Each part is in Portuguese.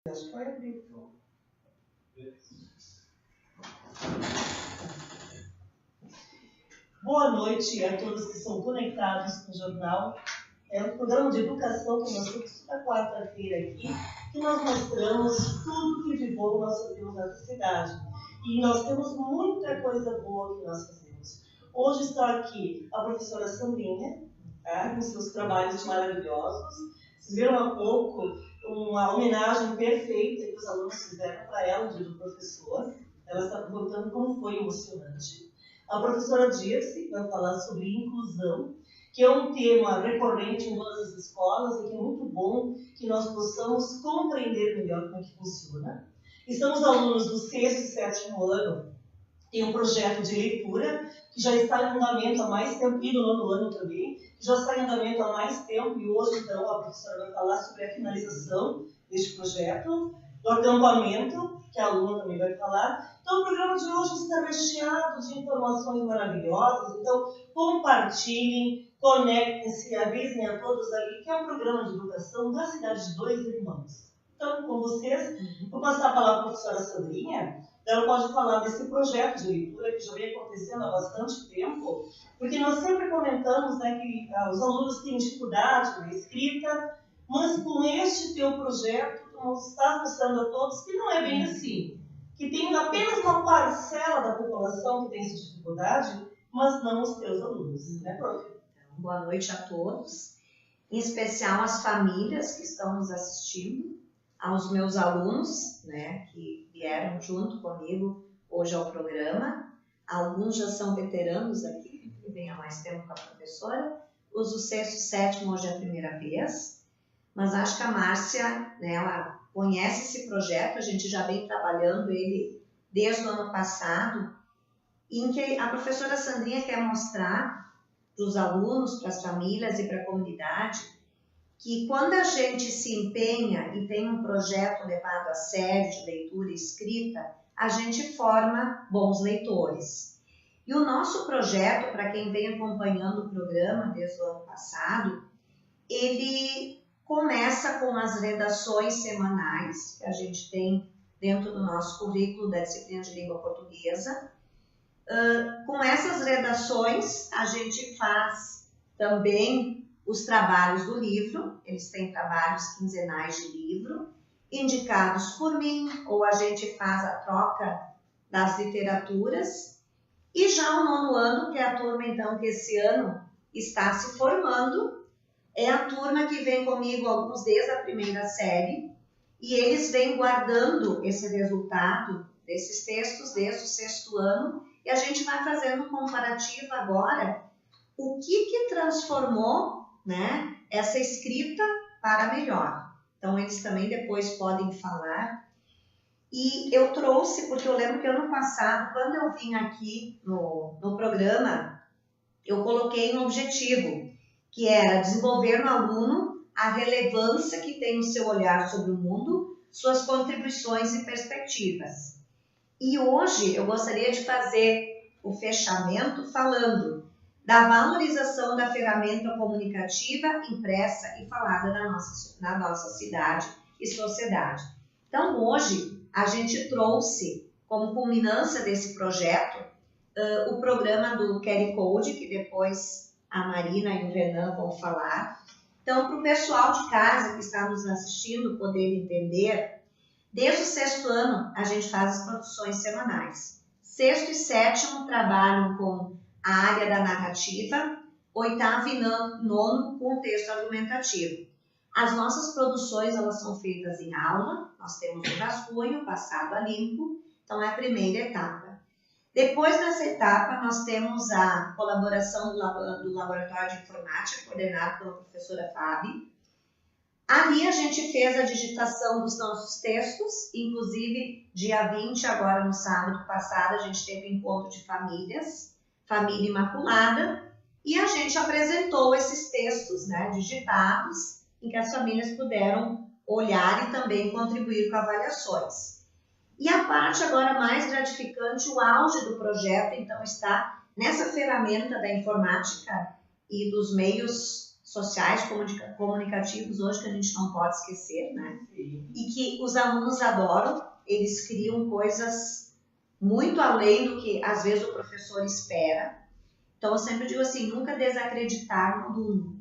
Acho que vai abrir. Boa noite a todos que são conectados no jornal. É um programa de educação que nós temos toda quarta-feira aqui, que nós mostramos tudo que de bom nós fazemos na cidade. E nós temos muita coisa boa que nós fazemos. Hoje está aqui a professora Sandrinha, tá, com seus trabalhos maravilhosos. Vocês viram há pouco uma homenagem perfeita que os alunos fizeram para ela, no dia do professor. Ela está contando como foi emocionante. A professora Dirce vai falar sobre inclusão, que é um tema recorrente em todas as escolas e que é muito bom que nós possamos compreender melhor como que funciona. Estamos alunos do 6º e 7º ano, tem um projeto de leitura que já está em andamento há mais tempo, e no 9º ano também, que já está em andamento há mais tempo, e hoje, então, a professora vai falar sobre a finalização deste projeto, do acampamento, que a aluna também vai falar. Então, o programa de hoje está recheado de informações maravilhosas, então, compartilhem, conectem-se, avisem a todos ali, que é um programa de educação da cidade de Dois Irmãos. Então, com vocês, vou passar a palavra para a professora Sandrinha. Ela pode falar desse projeto de leitura que já vem acontecendo há bastante tempo, porque nós sempre comentamos, né, que os alunos têm dificuldade na escrita, mas com este teu projeto, tu estás mostrando a todos que não é bem assim, que tem apenas uma parcela da população que tem essa dificuldade, mas não os teus alunos, né, prof? Boa noite a todos, em especial às famílias que estão nos assistindo, aos meus alunos, né, que vieram junto comigo hoje ao programa. Alguns já são veteranos aqui, que vêm há mais tempo com a professora. Os do 6º e 7º hoje é a primeira vez, mas acho que a Márcia, né, ela conhece esse projeto, a gente já vem trabalhando ele desde o ano passado, em que a professora Sandrinha quer mostrar para os alunos, para as famílias e para a comunidade, que quando a gente se empenha e tem um projeto levado a sério de leitura e escrita, a gente forma bons leitores. E o nosso projeto, para quem vem acompanhando o programa desde o ano passado, ele começa com as redações semanais que a gente tem dentro do nosso currículo da disciplina de língua portuguesa. Com essas redações, a gente faz também os trabalhos do livro, eles têm trabalhos quinzenais de livro, indicados por mim, ou a gente faz a troca das literaturas. E já o 9º ano, que é a turma então que esse ano está se formando, é a turma que vem comigo, alguns desde a primeira série, e eles vêm guardando esse resultado desses textos desde o 6º ano, e a gente vai fazendo um comparativo agora, o que transformou, né, essa escrita para melhor. Então, eles também depois podem falar. E eu trouxe, porque eu lembro que ano passado, quando eu vim aqui no programa, eu coloquei um objetivo, que era desenvolver no aluno a relevância que tem o seu olhar sobre o mundo, suas contribuições e perspectivas. E hoje eu gostaria de fazer o fechamento falando da valorização da ferramenta comunicativa impressa e falada na nossa cidade e sociedade. Então, hoje, a gente trouxe, como culminância desse projeto, o programa do QR Code, que depois a Marina e o Renan vão falar. Então, para o pessoal de casa que está nos assistindo poder entender, desde o 6º ano, a gente faz as produções semanais. 6º e 7º trabalham com a área da narrativa, 8º e 9º com o texto argumentativo. As nossas produções, elas são feitas em aula, nós temos um rascunho passado a limpo, então é a primeira etapa. Depois dessa etapa, nós temos a colaboração do Laboratório de Informática, coordenado pela professora Fábio. Ali a gente fez a digitação dos nossos textos, inclusive dia 20, agora no sábado passado, a gente teve um encontro de famílias, Família Imaculada, e a gente apresentou esses textos, né, digitados, em que as famílias puderam olhar e também contribuir com avaliações. E a parte agora mais gratificante, o auge do projeto, então, está nessa ferramenta da informática e dos meios sociais, comunicativos hoje que a gente não pode esquecer, né? Sim. E que os alunos adoram, eles criam coisas muito além do que às vezes o professor espera. Então eu sempre digo assim, nunca desacreditar no aluno.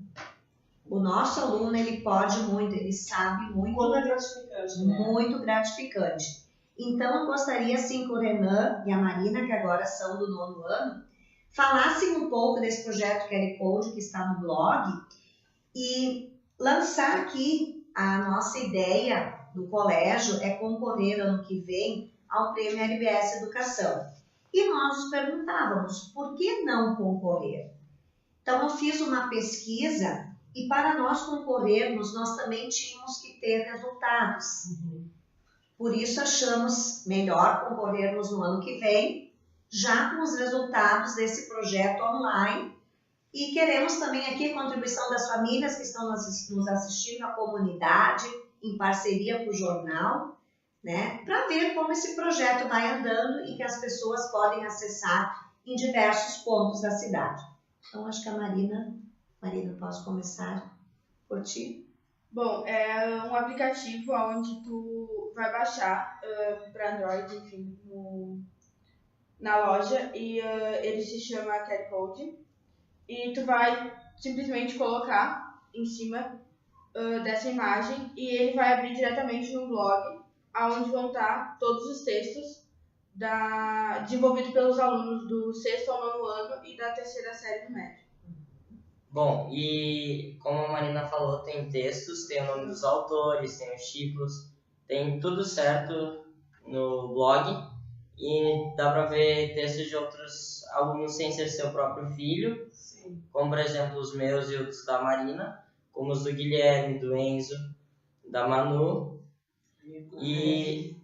O nosso aluno, ele pode muito, ele sabe muito. Como é gratificante, né? Muito gratificante. Então eu gostaria assim que o Renan e a Marina, que agora são do 9º ano, falassem um pouco desse projeto QR Code que está no blog e lançar aqui a nossa ideia do colégio é concorrer ano que vem ao Prêmio LBS Educação. E nós nos perguntávamos, por que não concorrer? Então eu fiz uma pesquisa e para nós concorrermos, nós também tínhamos que ter resultados. Por isso achamos melhor concorrermos no ano que vem, já com os resultados desse projeto online. E queremos também aqui a contribuição das famílias que estão nos assistindo, a comunidade, em parceria com o jornal, né, para ver como esse projeto vai andando e que as pessoas podem acessar em diversos pontos da cidade. Então, acho que a Marina, posso começar por ti? Bom, é um aplicativo onde tu vai baixar para Android, enfim, na loja, e ele se chama QR Code, e tu vai simplesmente colocar em cima dessa imagem e ele vai abrir diretamente no blog, onde vão estar todos os textos desenvolvidos pelos alunos do 6º ao 9º ano e da 3ª série do médio. Bom, e como a Marina falou, tem textos, tem o nome dos autores, tem os títulos, tem tudo certo no blog e dá para ver textos de outros alunos sem ser seu próprio filho, Sim. como por exemplo os meus e os da Marina, como os do Guilherme, do Enzo, da Manu e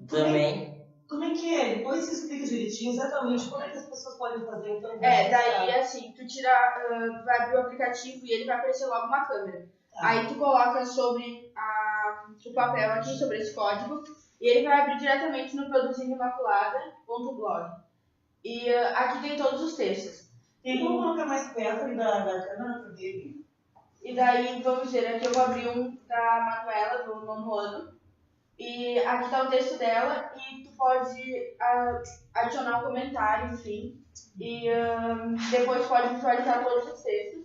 também... Como é que é? Depois você explica direitinho exatamente como é que as pessoas podem fazer então. Daí assim, tu vai abrir o aplicativo e ele vai aparecer logo uma câmera. Tá. Aí tu coloca sobre o papel aqui, sobre esse código, e ele vai abrir diretamente no produzidoimaculada.blog. E aqui tem todos os textos. Tem como colocar mais perto ali da câmera para ver? E daí, vamos ver, aqui eu vou abrir um da Manuela, do 9º ano. E aqui está o texto dela e tu pode adicionar um comentário, enfim. E depois pode visualizar todos os textos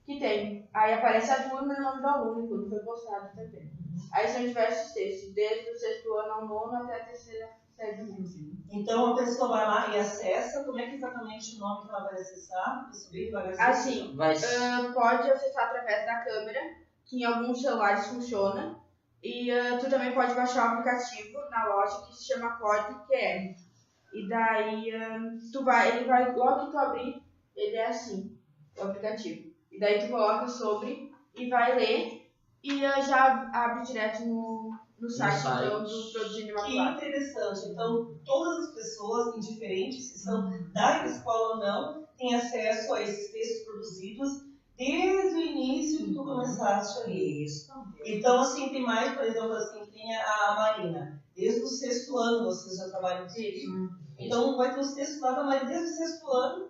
que tem. Aí aparece a turma e o nome do aluno, quando foi postado também. Aí são diversos textos, desde o 6º ano ao 9º até a 3ª série do médio. Então a pessoa vai lá e acessa, como é que exatamente o nome que ela vai acessar? Assim, pode acessar através da câmera, que em alguns celulares funciona. E tu também pode baixar o aplicativo na loja que se chama Código QR. E daí logo que tu abrir, ele é assim, o aplicativo. E daí tu coloca sobre e vai ler e já abre direto no site então, do Produzindo Imaculada. Que interessante. Então, todas as pessoas, indiferentes, que são da escola ou não, têm acesso a esses textos produzidos desde o início que tu começaste ali. Isso. Então, assim, tem mais, por exemplo, assim, tem a Marina. Desde o 6º ano vocês já trabalham com isso. Então, vai ter os textos lá da Marina desde o 6º ano.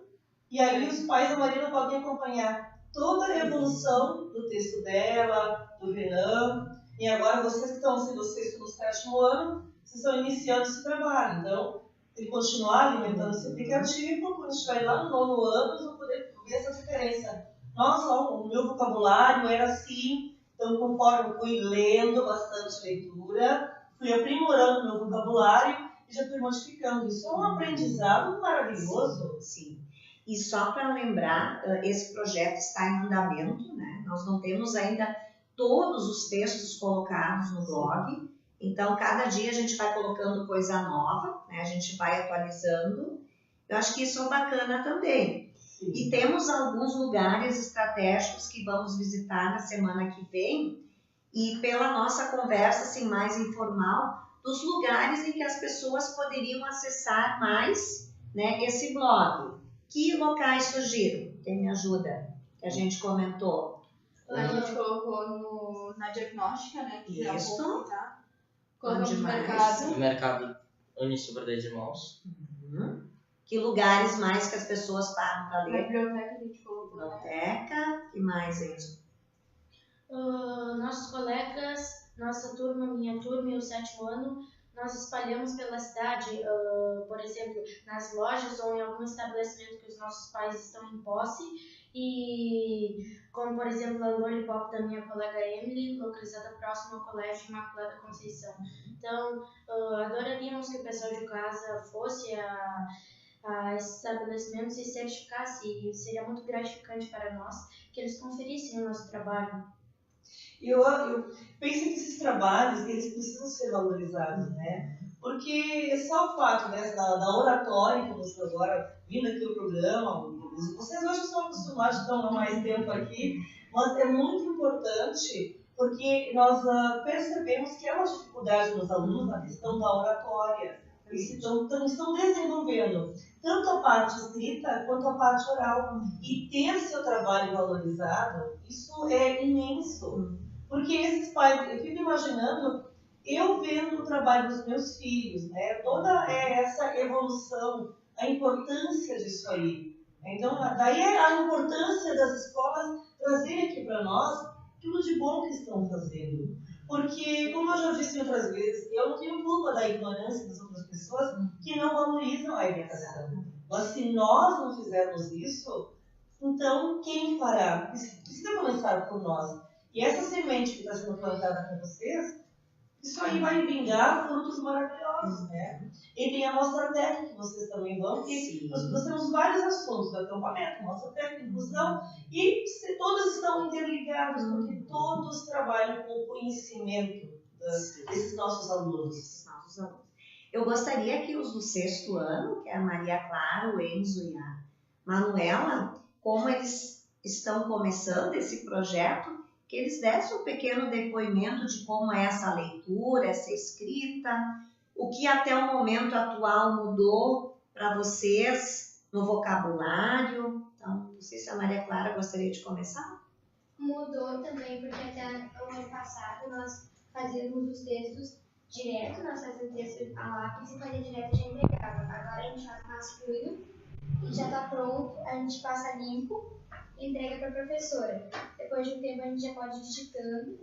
E aí os pais da Marina podem acompanhar toda a evolução do texto dela, do Renan. E agora vocês que estão, se vocês estão no 7º ano, vocês estão iniciando esse trabalho. Então, tem que continuar alimentando esse aplicativo. Quando estiver lá no 9º ano, vocês vão poder ver essa diferença. Nossa, o meu vocabulário era assim. Então, conforme eu fui lendo bastante leitura, fui aprimorando meu vocabulário e já fui modificando. Isso é um aprendizado maravilhoso. Sim. E só para lembrar, esse projeto está em andamento, né? Nós não temos ainda todos os textos colocados no blog. Então, cada dia a gente vai colocando coisa nova, né? A gente vai atualizando. Eu acho que isso é bacana também. Sim. E temos alguns lugares estratégicos que vamos visitar na semana que vem. E pela nossa conversa assim, mais informal, dos lugares em que as pessoas poderiam acessar mais, né, esse blog. Que locais surgiram? Quem me ajuda? Que a gente comentou. A gente colocou na diagnóstica, né? Que isso. Colocamos no mercado. No mercado Unisubra de Irmãos. Que lugares mais que as pessoas param para Na ler? biblioteca a gente colocou. Biblioteca. Que mais, Enzo? Nossos colegas, nossa turma, minha turma e o 7º ano, nós espalhamos pela cidade, por exemplo, nas lojas ou em algum estabelecimento que os nossos pais estão em posse, e como, por exemplo, a Lollipop da minha colega Emily, localizada próximo ao Colégio Imaculada Conceição. Então, adoraríamos que o pessoal de casa fosse a esses estabelecimentos e certificasse, e seria muito gratificante para nós que eles conferissem o nosso trabalho. Eu penso que esses trabalhos, eles precisam ser valorizados, né? Porque só o fato, né, da oratória que você agora, vindo aqui ao programa, vocês hoje estão acostumados a estar mais tempo aqui, mas é muito importante porque nós percebemos que é uma dificuldade nos alunos na questão da oratória. Eles estão desenvolvendo tanto a parte escrita quanto a parte oral. E ter seu trabalho valorizado, isso é imenso. Porque esses pais, eu fico imaginando, eu vendo o trabalho dos meus filhos, né? Toda essa evolução, a importância disso aí. Então, daí a importância das escolas trazerem aqui para nós tudo de bom que estão fazendo. Porque, como eu já disse outras vezes, eu não tenho culpa da ignorância das outras pessoas que não valorizam a educação. Mas se nós não fizermos isso, então quem fará? Precisa começar por nós. E essa semente que está sendo plantada com vocês, isso aí vai vingar frutos maravilhosos, né? E tem a mostra técnica que vocês também vão, porque nós temos vários assuntos do acampamento, mostra técnica, inclusão, e todos estão interligados, porque todos trabalham com o conhecimento desses nossos alunos. Eu gostaria que os do 6º ano, que é a Maria Clara, o Enzo e a Manuela, como eles estão começando esse projeto, que eles dessem um pequeno depoimento de como é essa leitura, essa escrita, o que até o momento atual mudou para vocês no vocabulário. Então, não sei se a Maria Clara gostaria de começar. Mudou também, porque até o ano passado nós fazíamos os textos direto, nós fazíamos texto a lápis e fazia direto e já entregava. Agora a gente faz rascunho e já está pronto, a gente passa limpo e entrega para a professora. Depois de um tempo a gente já pode ir digitando,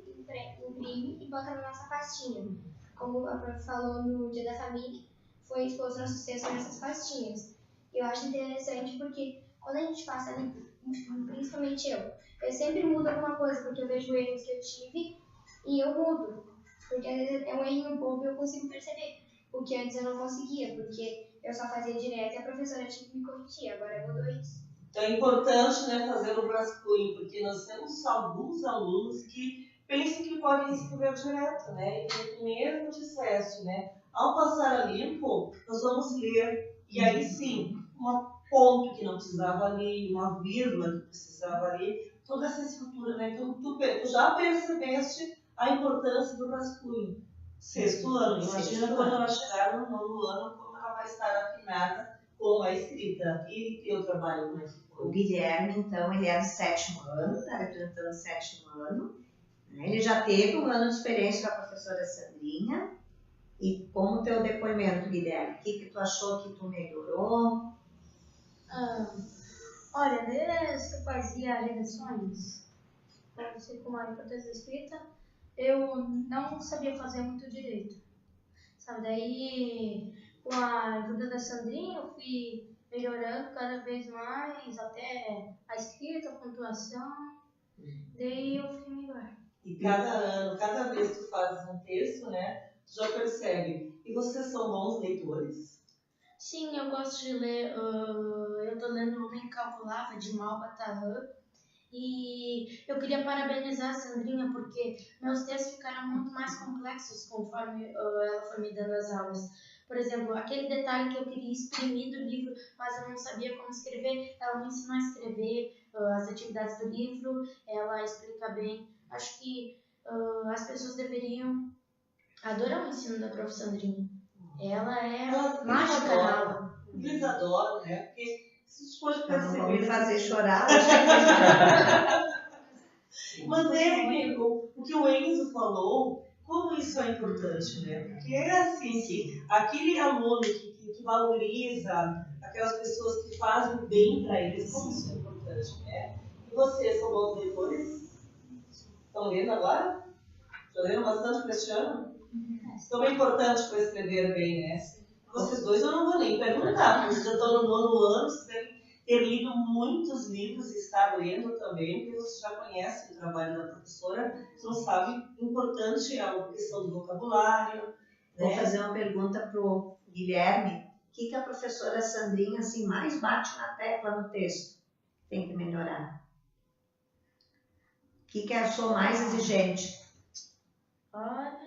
imprime e bota na nossa pastinha. Como a prof falou no Dia da Família, foi exposto nosso texto nessas pastinhas. Eu acho interessante porque quando a gente passa limpo, principalmente eu sempre mudo alguma coisa, porque eu vejo erros que eu tive e eu mudo. Porque às vezes é um errinho bobo e eu consigo perceber. O que antes eu não conseguia, porque eu só fazia direto e a professora tinha que me corrigir. Agora mudou isso. Então é importante, né, fazer o rascunho, porque nós temos alguns alunos que pensam que podem escrever direto, né? E que mesmo disseste, né? Ao passar a limpo, nós vamos ler. E aí sim, um ponto que não precisava ali, uma vírgula que precisava ali, toda essa estrutura, né? Então tu já percebeste a importância do rascunho. 6º ano, imagina quando ela chegar no 9º ano, como ela vai estar afinada com a escrita. E teu trabalho, como é que foi? O Guilherme, então, ele é do 7º ano, está representando o 7º ano. Ele já teve um ano de experiência com a professora Sandrinha. E como o teu depoimento, Guilherme, o que tu achou que tu melhorou? Olha, desde que eu fazia redações, para você com a importância da escrita, eu não sabia fazer muito direito. Sabe, daí com a ajuda da Sandrinha eu fui melhorando cada vez mais, até a escrita, a pontuação, daí eu fiquei melhor. E cada ano, cada vez que tu fazes um texto, né, tu já percebe. E vocês são bons leitores? Sim, eu gosto de ler, eu estou lendo O Homem Incalculável, de Malba Tahan, e eu queria parabenizar a Sandrinha porque meus textos ficaram muito mais complexos conforme ela foi me dando as aulas. Por exemplo, aquele detalhe que eu queria exprimir do livro, mas eu não sabia como escrever, ela me ensinou a escrever as atividades do livro, ela explica bem. Acho que as pessoas deveriam adorar o ensino da prof. Sandrinha. Ela é mágica na aula. Eles adoram, né? Porque vocês podem perceber. Vão me fazer chorar. Mas o que o Enzo falou, como isso é importante, né? Porque é assim que aquele aluno que valoriza aquelas pessoas que fazem bem para eles, como isso é importante, né? E vocês são bons leitores? Estão lendo agora? Estão lendo bastante para este ano? Então é importante para escrever bem, né? Vocês dois eu não vou nem perguntar, porque vocês já estão no nono ano, vocês devem ter lido muitos livros e estar lendo também, porque vocês já conhecem o trabalho da professora, vocês não sabem o importante é a questão do vocabulário. Vou Né? fazer uma pergunta pro Guilherme. O que a professora Sandrinha assim, mais bate na tecla no texto? Tem que melhorar. O que achou mais exigente? Olha,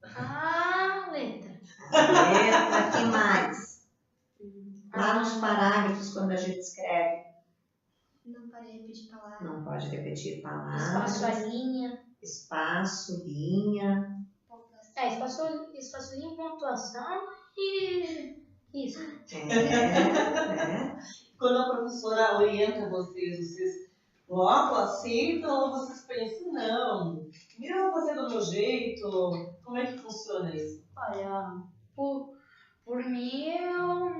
a letra. Letra, que mais? Lá nos parágrafos, quando a gente escreve. Não pode repetir palavras. Não pode repetir Espaço, a palavras. linha. Espaço, linha. Espaço, linha, pontuação e isso. É. Quando a professora orienta vocês logo aceitam ou vocês pensam, não, eu vou fazer do meu jeito? Como é que funciona isso? Olha, por mim eu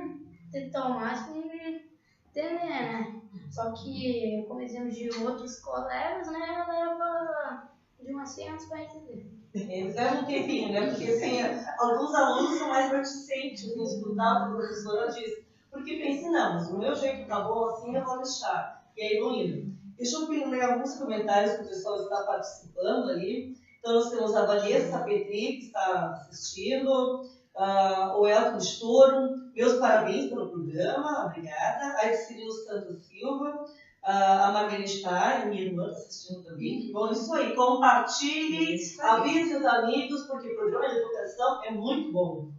tento ao máximo entender, né? Só que, como exemplo de outros colegas, né, leva de umas semanas para entender. Eles levam um tempinho, né? Porque assim, alguns alunos são mais reticentes em escutar o que a professora diz. Porque pensam, não, mas o meu jeito tá bom assim, eu vou deixar. E aí vão indo. Deixa eu ler alguns comentários que o pessoal está participando ali. Então, nós temos a Vanessa Petri, que está assistindo, o Elton Storm, meus parabéns pelo programa, obrigada. A Edcilino Santos Silva, a Marlene Stein, minha irmã está assistindo também. Bom, isso aí, compartilhe, avise os amigos, porque o programa de educação é muito bom.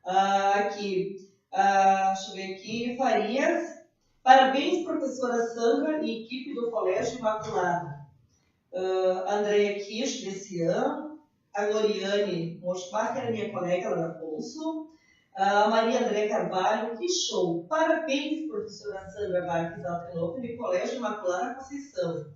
Aqui, deixa eu ver aqui, Farias. Parabéns, professora Sandra e equipe do Colégio Imaculada. Andréia Kirsch, desse ano. A Gloriane Mosbach, que era minha colega lá da Afonso. A Maria André Carvalho, que show! Parabéns, professora Sandra Marques Altenopoli, do Colégio Imaculada Conceição.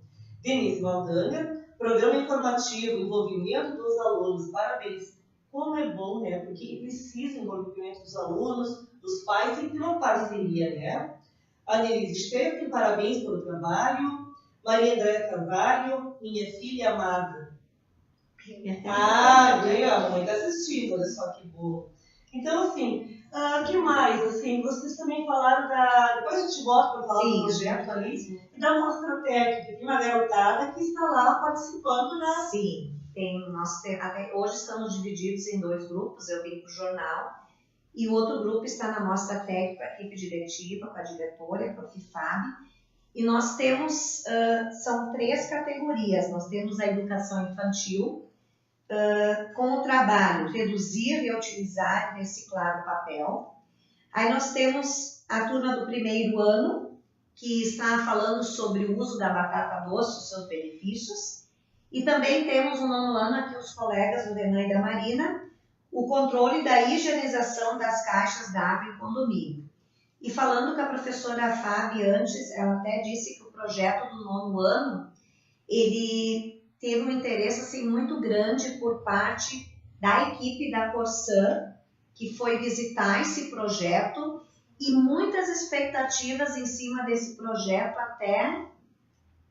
Denise Maldanger, programa informativo, envolvimento dos alunos. Parabéns! Como é bom, né? Porque precisa envolvimento dos alunos, dos pais, tem que ter uma parceria, né? A Denise Steffen, parabéns pelo trabalho. Maria André Carvalho, minha filha amada. Veio, a mãe está assistindo, olha só que boa. Então, assim, que mais? Assim, vocês também falaram da... Depois a gente volta para falar do projeto ali. E da mostra técnica, tem uma garotada que está lá participando, né? Sim, até hoje estamos divididos em 2 grupos, eu vim para o jornal, e o outro grupo está na mostra técnica, a equipe diretiva, com a diretora, com a FIFAB, e nós temos, são 3 categorias, nós temos a educação infantil, com o trabalho reduzir, reutilizar e reciclar o papel. Aí nós temos a turma do 1º ano, que está falando sobre o uso da batata doce, os seus benefícios. E também temos no 9º ano aqui os colegas do Renan e da Marina, o controle da higienização das caixas d'água em condomínio. E falando com a professora Fábio antes, ela até disse que o projeto do 9º ano, ele teve um interesse assim, muito grande por parte da equipe da Corsã, que foi visitar esse projeto, e muitas expectativas em cima desse projeto até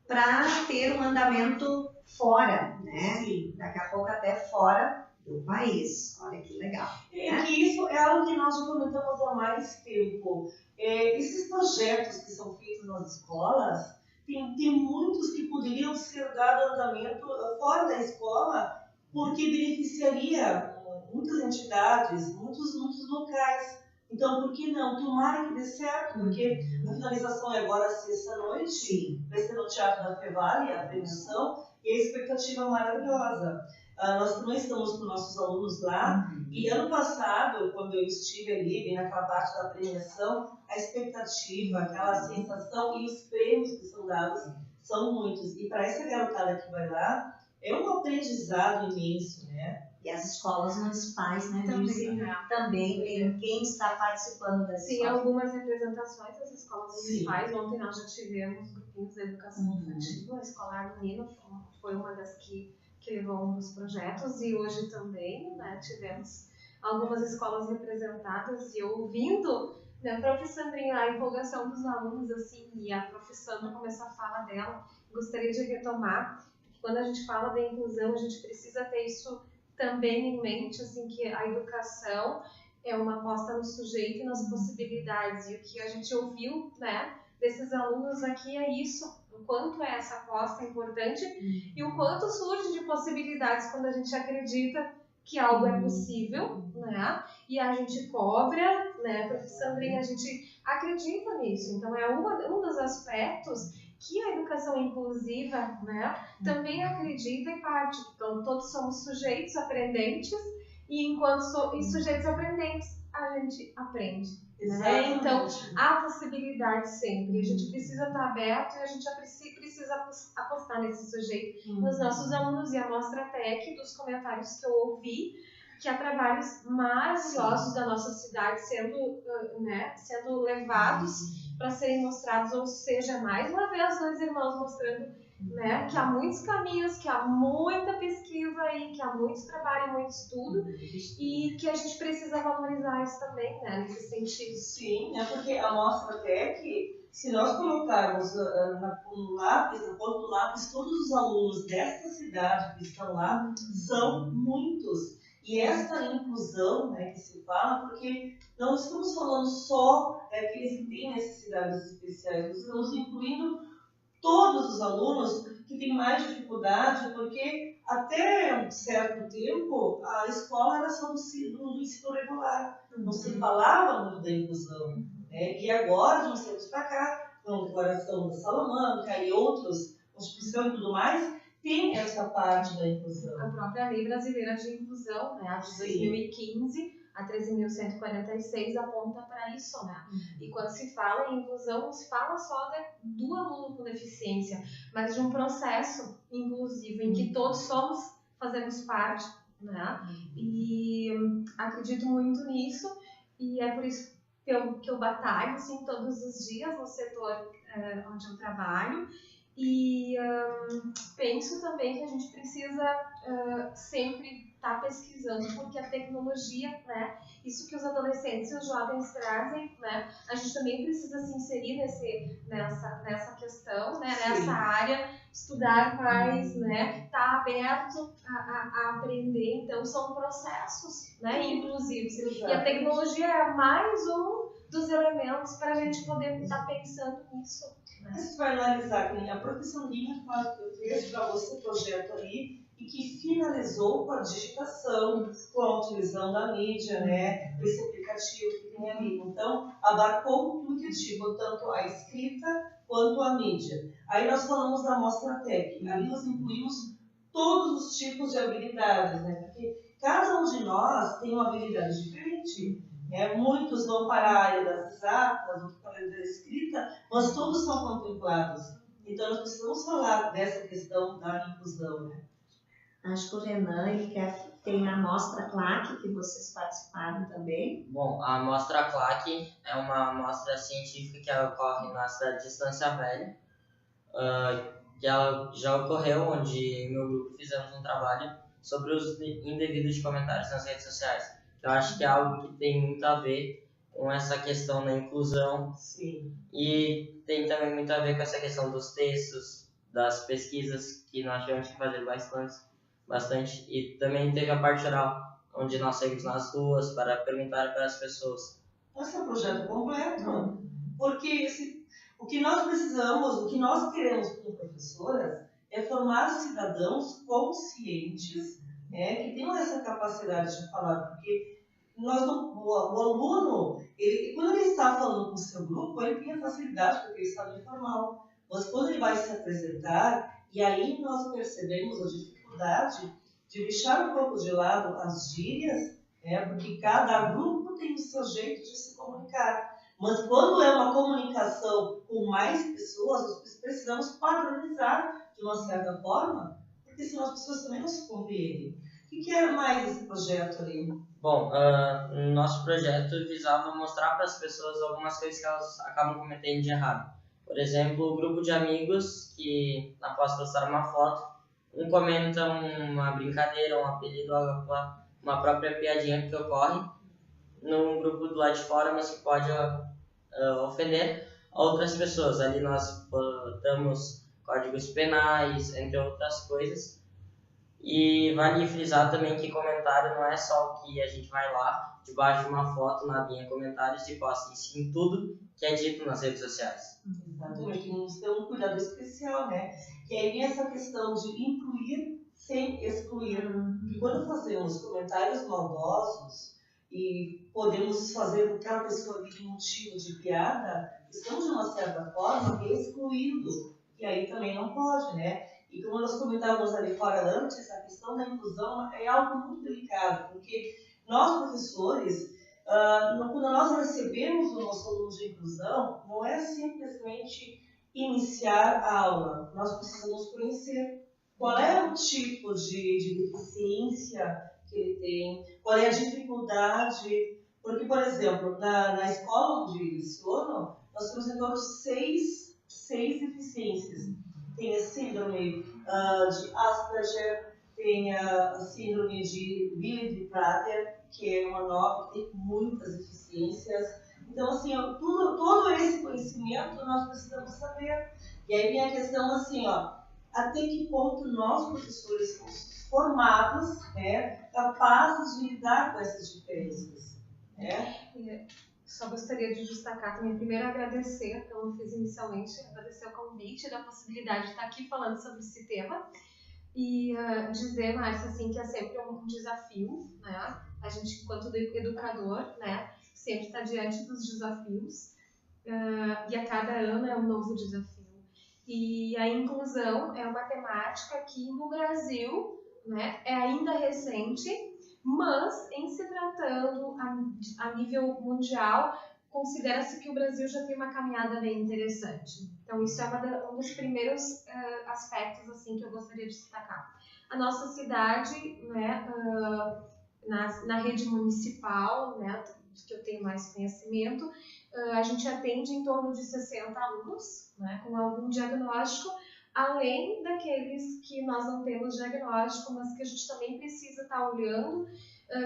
para ter um andamento fora, né? Sim. Daqui a pouco até fora do país. Olha que legal. É que isso é algo que nós já comentamos há mais tempo. Esses projetos que são feitos nas escolas, tem muitos que poderiam ser dados andamento fora da escola, porque beneficiaria muitas entidades, muitos locais. Então, por que não? Tomara que dê certo, porque a finalização é agora sexta-noite, Sim. vai ser no Teatro da Fevale, a premiação, e a expectativa é maravilhosa. Nós também estamos com nossos alunos lá, e ano passado, quando eu estive ali, bem naquela parte da premiação, a expectativa, aquela sensação e os prêmios que são dados são muitos. E para essa garotada que vai lá, é um aprendizado imenso, né? E as escolas municipais, né? Também, Dizem, né? também tem quem está participando das Sim, escolas. algumas representações das escolas Sim. municipais. Ontem nós já tivemos grupinhos da educação infantil, a Escolar do Nino foi uma das que levou um dos projetos, e hoje também, né, tivemos algumas escolas representadas, e ouvindo Né, prof. Sandrinha, a empolgação dos alunos, assim, e a professora começou a fala dela, gostaria de retomar, que quando a gente fala da inclusão, a gente precisa ter isso também em mente, assim, que a educação é uma aposta no sujeito e nas possibilidades, e o que a gente ouviu, né, desses alunos aqui é isso, o quanto é essa aposta importante e o quanto surge de possibilidades quando a gente acredita que algo é possível, né? E a gente cobra, né, professora Sandrinha, a gente acredita nisso. Então é um dos aspectos que a educação inclusiva, né, também acredita e parte. Então todos somos sujeitos aprendentes e enquanto sujeitos aprendentes, a gente aprende. Né? Então, há possibilidade sempre. A gente precisa estar aberto e a gente precisa apostar nesse sujeito. Nos nossos alunos, e a Mostra Tech, dos comentários que eu ouvi, que há trabalhos maravilhosos da nossa cidade sendo levados para serem mostrados, ou seja, mais uma vez, dois irmãos mostrando, né, que há muitos caminhos, que há muita pesquisa aí, que há muito trabalho, muito estudo, e que a gente precisa valorizar isso também, né, nesse sentido. Sim, é porque a Mostra Tech, se nós colocarmos na ponta do lápis, todos os alunos desta cidade que estão lá são muitos. E essa inclusão, né, que se fala, porque não estamos falando só daqueles que têm necessidades especiais, nós estamos incluindo todos os alunos que têm mais dificuldade, porque até um certo tempo a escola era só do ensino regular, não se falava muito da inclusão. Né? E agora, de uns tempos para cá, com a declaração da Salamanca e outros, Constituição e tudo mais, tem essa parte da inclusão. A própria Lei Brasileira de Inclusão, né, a de 2015, a 13.146, aponta para isso, né? E quando se fala em inclusão, não se fala só do aluno com deficiência, mas de um processo inclusivo em que todos fazemos parte, né? E acredito muito nisso, e é por isso que eu batalho, assim, todos os dias no setor onde eu trabalho. E penso também que a gente precisa sempre estar pesquisando, porque a tecnologia, né, isso que os adolescentes e os jovens trazem, né, a gente também precisa se inserir nessa questão, né, nessa área, estudar mais, né, estar aberto a aprender. Então são processos, né, inclusivos. E a tecnologia é mais um dos elementos para a gente poder estar pensando nisso. Você vai analisar que a professora Linha fez para você projeto ali e que finalizou com a digitação, com a utilização da mídia, né, esse aplicativo que tem ali. Então, abarcou o intuitivo, tanto a escrita quanto a mídia. Aí nós falamos da Mostra Tech, ali nós incluímos todos os tipos de habilidades, né, porque cada um de nós tem uma habilidade diferente. Muitos vão para a área das exatas, outros para a área da escrita, mas todos são contemplados. Então, nós precisamos falar dessa questão da inclusão. Né? Acho que o Renan tem a Mostra Claque, que vocês participaram também. Bom, a Mostra Claque é uma mostra científica que ocorre na cidade de Estância Velha, que ela já ocorreu, onde meu grupo fizemos um trabalho sobre os indevidos de comentários nas redes sociais. Eu acho que é algo que tem muito a ver com essa questão da inclusão. Sim. E tem também muito a ver com essa questão dos textos, das pesquisas que nós tivemos que fazer bastante. E também teve a parte oral, onde nós saímos nas ruas para perguntar para as pessoas. Esse é um projeto completo, porque o que nós precisamos, o que nós queremos como professoras é formar cidadãos conscientes, que tenham essa capacidade de falar, porque o aluno, quando ele está falando com o seu grupo, ele tem a facilidade porque ele está no informal. Mas quando ele vai se apresentar, e aí nós percebemos a dificuldade de deixar um pouco de lado as gírias, porque cada grupo tem o seu jeito de se comunicar. Mas quando é uma comunicação com mais pessoas, nós precisamos padronizar de uma certa forma, porque senão as pessoas também não se compreendem. O que é mais esse projeto ali? Bom, nosso projeto visava mostrar para as pessoas algumas coisas que elas acabam cometendo de errado. Por exemplo, o grupo de amigos que, após postar uma foto, um comenta uma brincadeira, um apelido, uma própria piadinha que ocorre num grupo do lado de fora, mas que pode ofender outras pessoas. Ali nós botamos códigos penais, entre outras coisas. E vale frisar também que comentário não é só o que a gente vai lá, debaixo de uma foto, na linha comentários, e posta, e sim tudo que é dito nas redes sociais. Exatamente, temos que ter um cuidado especial, né? Que aí vem essa questão de incluir sem excluir. E quando fazemos comentários maldosos e podemos fazer com que a pessoa vire motivo de piada, estamos, de uma certa forma, excluindo. E aí também não pode, né? E como nós comentávamos ali fora antes, a questão da inclusão é algo muito delicado, porque nós, professores, quando nós recebemos o nosso aluno de inclusão, não é simplesmente iniciar a aula, nós precisamos conhecer qual é o tipo de deficiência que ele tem, qual é a dificuldade, porque, por exemplo, na escola onde eu leciono, nós temos em torno de seis deficiências. Tem a síndrome de Asperger, tem a síndrome de Billy-Prater, que é uma nova, que tem muitas deficiências. Então, assim, todo esse conhecimento nós precisamos saber. E aí vem a questão, assim, até que ponto nós, professores, somos formados, né, capazes de lidar com essas diferenças. Né? Só gostaria de destacar também, primeiro agradecer, que eu não fiz inicialmente, agradecer o convite da possibilidade de estar aqui falando sobre esse tema e dizer, Márcia, assim, que é sempre um desafio, né? A gente, enquanto educador, né, sempre está diante dos desafios e a cada ano é um novo desafio. E a inclusão é uma temática que no Brasil, né, é ainda recente, mas, em se tratando a nível mundial, considera-se que o Brasil já tem uma caminhada bem interessante. Então, isso é um dos primeiros aspectos assim, que eu gostaria de destacar. A nossa cidade, né, na rede municipal, né, que eu tenho mais conhecimento, a gente atende em torno de 60 alunos, né, com algum diagnóstico, além daqueles que nós não temos diagnóstico, mas que a gente também precisa estar olhando,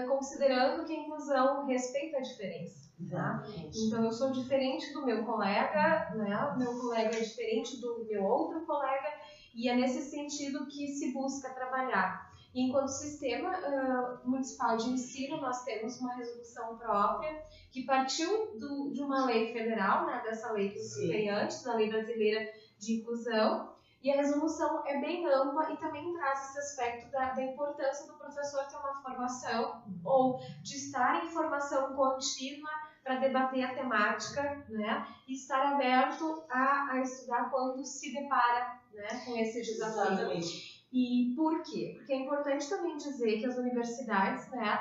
considerando que a inclusão respeita a diferença. Tá? Então, eu sou diferente do meu colega, né? Meu colega é diferente do meu outro colega, e é nesse sentido que se busca trabalhar. E enquanto sistema municipal de ensino, nós temos uma resolução própria que partiu de uma lei federal, né? Dessa lei que eu citei antes, da Lei Brasileira de Inclusão. E a resolução é bem ampla e também traz esse aspecto da importância do professor ter uma formação ou de estar em formação contínua para debater a temática, né? E estar aberto a estudar quando se depara, né, com esse desafio. Exatamente. E por quê? Porque é importante também dizer que as universidades, né,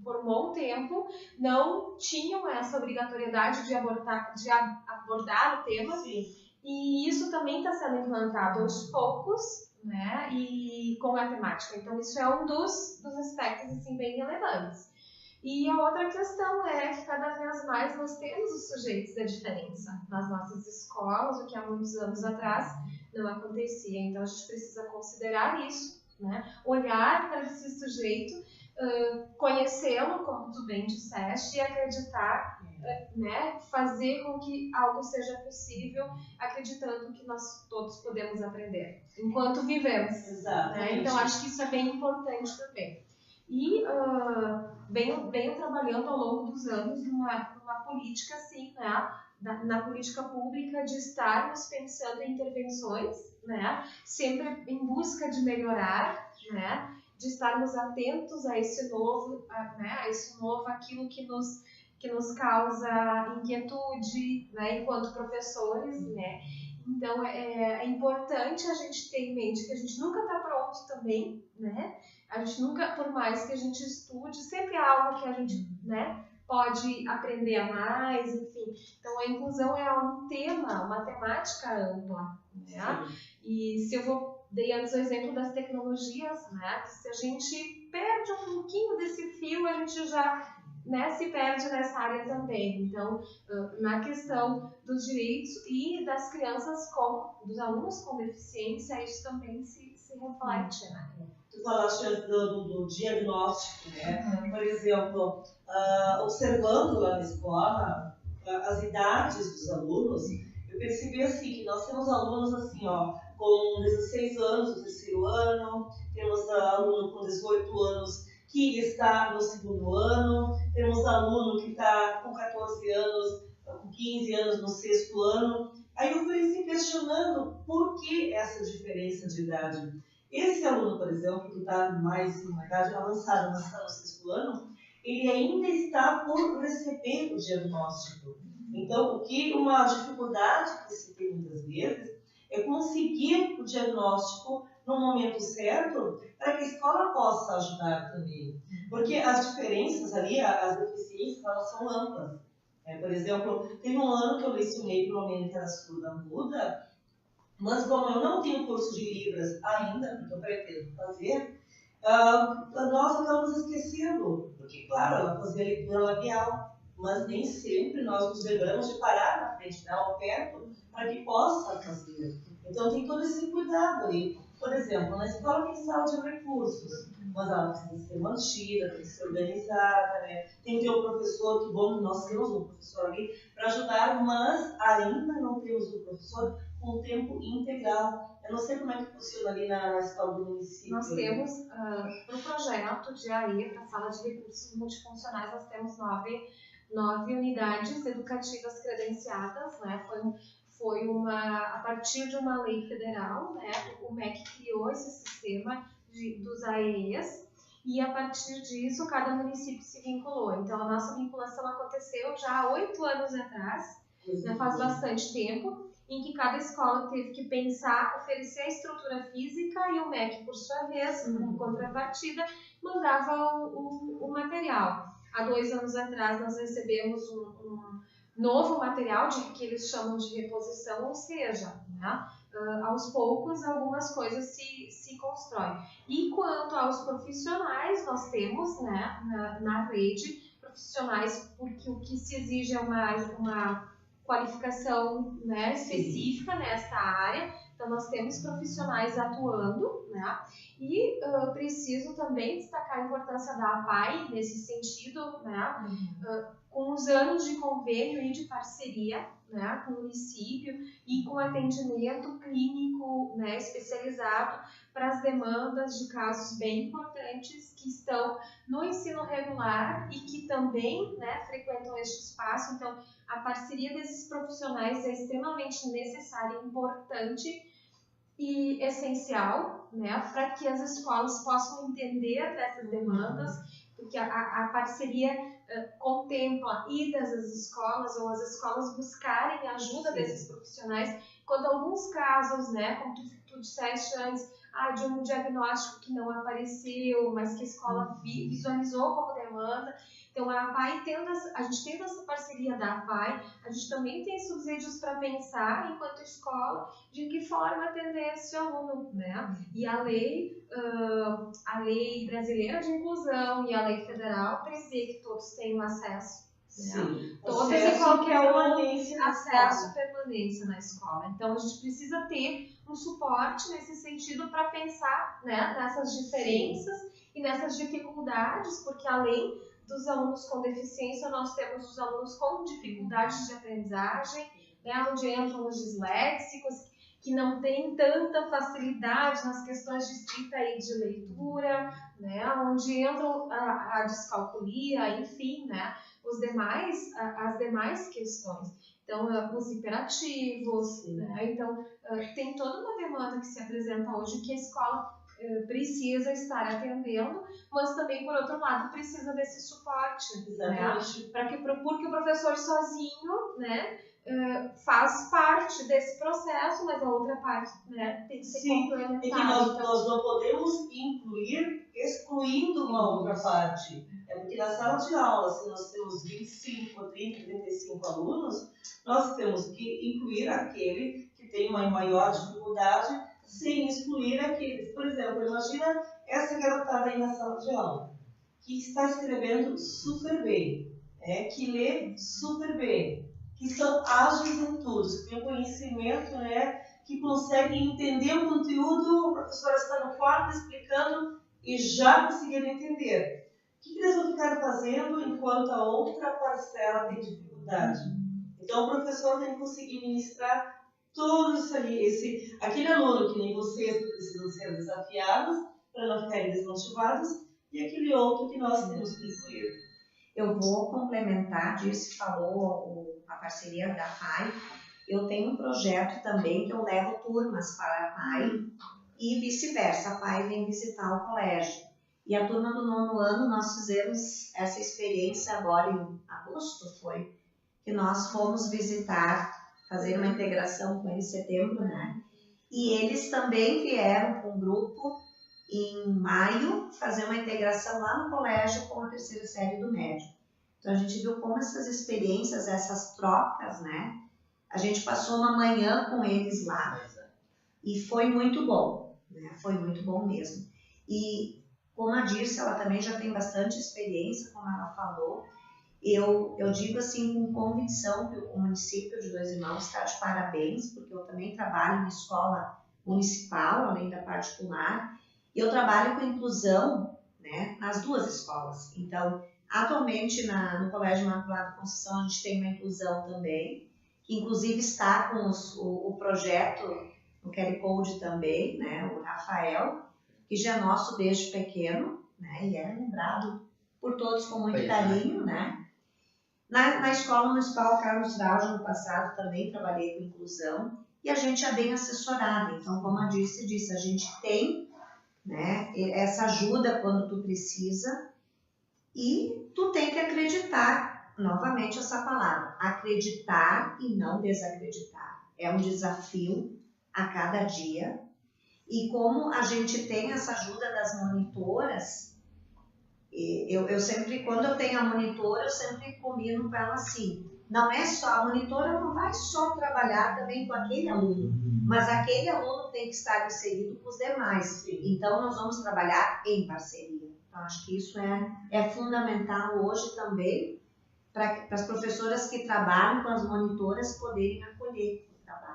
por um bom tempo, não tinham essa obrigatoriedade de abordar o tema. Sim. E isso também está sendo implantado aos poucos, né, e com a temática. Então, isso é um dos aspectos assim, bem relevantes. E a outra questão é que cada vez mais nós temos os sujeitos da diferença nas nossas escolas, o que há muitos anos atrás não acontecia. Então, a gente precisa considerar isso, né, olhar para esse sujeito, conhecê-lo, como tu bem disseste, e acreditar, né, fazer com que algo seja possível, acreditando que nós todos podemos aprender enquanto vivemos. Né? Então, acho que isso é bem importante também. E venho trabalhando ao longo dos anos numa política, assim, né, na política pública, de estarmos pensando em intervenções, né, sempre em busca de melhorar, né, de estarmos atentos a esse novo, aquilo que nos causa inquietude, né, enquanto professores, né. Então, é importante a gente ter em mente que a gente nunca está pronto também, né. A gente nunca, por mais que a gente estude, sempre há algo que a gente, né, pode aprender a mais, enfim. Então, a inclusão é um tema, uma temática ampla, né. E se dei antes o exemplo das tecnologias, né, que se a gente perde um pouquinho desse fio, a gente já, né, se perde nessa área também. Então, na questão dos direitos e das crianças dos alunos com deficiência, isso também se reflete, né? Tu falaste do diagnóstico, né? Por exemplo, observando lá na escola, as idades dos alunos, eu percebi assim, que nós temos alunos assim, ó, com 16 anos no terceiro ano, temos aluno com 18 anos que está no segundo ano, temos aluno que está com 14 anos, com 15 anos no sexto ano. Aí eu fui se questionando por que essa diferença de idade. Esse aluno, por exemplo, que está mais em uma idade avançada, mas está no sexto ano, ele ainda está por receber o diagnóstico. Então, uma dificuldade que se tem muitas vezes é conseguir o diagnóstico no momento certo para que a escola possa ajudar também. Porque as diferenças ali, as deficiências, elas são amplas. Por exemplo, teve um ano que eu lecionei para uma menina que era surda-muda, mas como eu não tenho curso de Libras ainda, porque eu pretendo fazer, nós acabamos esquecendo, porque, claro, ela fazia leitura labial, mas nem sempre nós nos lembramos de parar na frente dela, perto, para que possa fazer. Então tem todo esse cuidado ali. Por exemplo, na escola tem sala de recursos, mas ela precisa ser mantida, tem que ser organizada, né? Tem que ter um professor, que bom que nós temos um professor ali para ajudar, mas ainda não temos um professor com tempo integral. Eu não sei como é que funciona ali na escola do município. Nós temos, para o projeto de AE, para a sala de recursos multifuncionais, nós temos 9 unidades educativas credenciadas, né? Foi a partir de uma lei federal, né? O MEC criou esse sistema dos AEs, e a partir disso cada município se vinculou. Então a nossa vinculação aconteceu já há 8 anos atrás, já faz bastante tempo, em que cada escola teve que pensar, oferecer a estrutura física, e o MEC, por sua vez, como contrapartida, mandava o material. Há 2 anos atrás nós recebemos um novo material que eles chamam de reposição, ou seja, né, aos poucos algumas coisas se constroem. E quanto aos profissionais, nós temos, né, na rede profissionais, porque o que se exige é uma qualificação, né, específica nesta área. Então nós temos profissionais atuando, né, e preciso também destacar a importância da APAE nesse sentido, né, com os anos de convênio e de parceria, né, com o município e com atendimento clínico, né, especializado para as demandas de casos bem importantes que estão no ensino regular e que também, né, frequentam este espaço. Então, a parceria desses profissionais é extremamente necessária, importante e essencial, né, para que as escolas possam entender dessas demandas, porque a parceria contempla idas às escolas, ou as escolas buscarem a ajuda desses profissionais, quando alguns casos, né, como tu disseste antes, de um diagnóstico que não apareceu, mas que a escola visualizou como demanda. Então, a APAE, a gente tendo essa parceria da APAE, a gente também tem subsídios para pensar, enquanto escola, de que forma atender esse aluno, né? E a lei brasileira de inclusão e a lei federal prevê que todos tenham acesso. Sim. Todos e qualquer um, acesso e permanência na escola. Então, a gente precisa ter um suporte nesse sentido para pensar, né, nessas diferenças e nessas dificuldades, porque além dos alunos com deficiência, nós temos os alunos com dificuldades de aprendizagem, né, onde entram os disléxicos, que não têm tanta facilidade nas questões de escrita e de leitura, né, onde entram a descalculia, enfim, né, as demais questões. Então, os hiperativos, né, então, tem toda uma demanda que se apresenta hoje que a escola precisa estar atendendo, mas também, por outro lado, precisa desse suporte, né? Porque o professor sozinho, né, faz parte desse processo, mas a outra parte, né, tem que ser complementada. É que nós não podemos incluir excluindo uma outra parte. É porque na sala de aula, se nós temos 25, 30, 35 alunos, nós temos que incluir aquele que tem uma maior dificuldade, sem excluir aqueles. Por exemplo, imagina essa garotada aí na sala de aula, que está escrevendo super bem, que lê super bem, que são ágeis em tudo, que tem conhecimento, né, que conseguem entender o conteúdo, a professora está no quarto explicando e já conseguiram entender. O que eles vão ficar fazendo enquanto a outra parcela tem dificuldade? Então, o professor tem que conseguir ministrar todos aquele aluno que nem vocês precisam ser desafiados para não ficarem desmotivados e aquele outro que nós temos que incluir. Eu vou complementar disso, falou a parceria da PAI. Eu tenho um projeto também que eu levo turmas para a PAI e vice-versa. A PAI vem visitar o colégio. E a turma do 9º ano, nós fizemos essa experiência agora em agosto, foi, que nós fomos visitar, fazer uma integração com eles em setembro, né? E eles também vieram com um grupo em maio fazer uma integração lá no colégio com a 3ª série do médio. Então a gente viu como essas experiências, essas trocas, né? A gente passou uma manhã com eles lá e foi muito bom, né? Foi muito bom mesmo. E como a Dirce, ela também já tem bastante experiência, como ela falou, eu digo assim com convicção que o município de Dois Irmãos está de parabéns, porque eu também trabalho em escola municipal, além da particular, e eu trabalho com inclusão, né, nas duas escolas. Então, atualmente no Colégio Imaculado Conceição a gente tem uma inclusão também, que inclusive está com o projeto, o QR Code também, né, o Rafael, que já é nosso desde pequeno, né, e é lembrado por todos com muito carinho, né. Na Escola Municipal Carlos Drauzio, no passado, também trabalhei com inclusão, e a gente é bem assessorada. Então, como a Dirce disse, a gente tem, né, essa ajuda quando tu precisa, e tu tem que acreditar, novamente essa palavra, acreditar e não desacreditar. É um desafio a cada dia, e como a gente tem essa ajuda das monitoras, eu sempre, quando eu tenho a monitora, eu sempre combino com ela assim, não é só, a monitora não vai só trabalhar também com aquele aluno, mas aquele aluno tem que estar inserido com os demais. Então, nós vamos trabalhar em parceria. Então, acho que isso é fundamental hoje também para as professoras que trabalham com as monitoras poderem acolher o trabalho.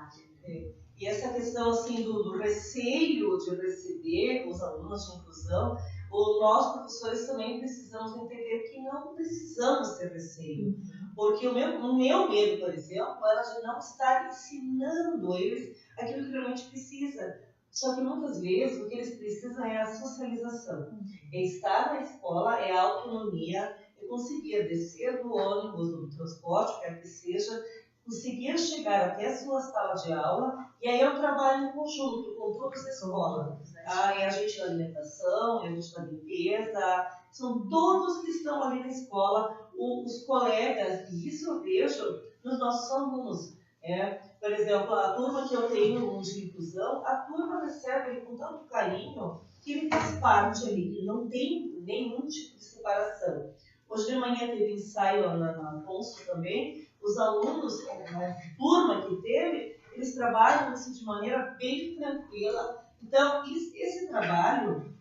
E essa questão assim, do receio de receber os alunos de inclusão, nós, professores, também precisamos entender que não precisamos ter receio. Porque o meu medo, por exemplo, era de não estar ensinando eles aquilo que realmente precisa. Só que muitas vezes o que eles precisam é a socialização. É estar na escola, é a autonomia, é conseguir descer do ônibus, do transporte, quer que seja, conseguir chegar até a sua sala de aula, e aí é um trabalho em conjunto com todos da escola. É a gente na alimentação, é a gente na limpeza, são todos que estão ali na escola, os colegas, e isso eu vejo nos nossos alunos. Por exemplo, a turma que eu tenho de inclusão, a turma recebe ele com tanto carinho que ele faz parte ali, ele não tem nenhum tipo de separação. Hoje de manhã teve ensaio na Afonso também, os alunos, a turma que teve, eles trabalham assim, de maneira bem tranquila. Então, esse trabalho,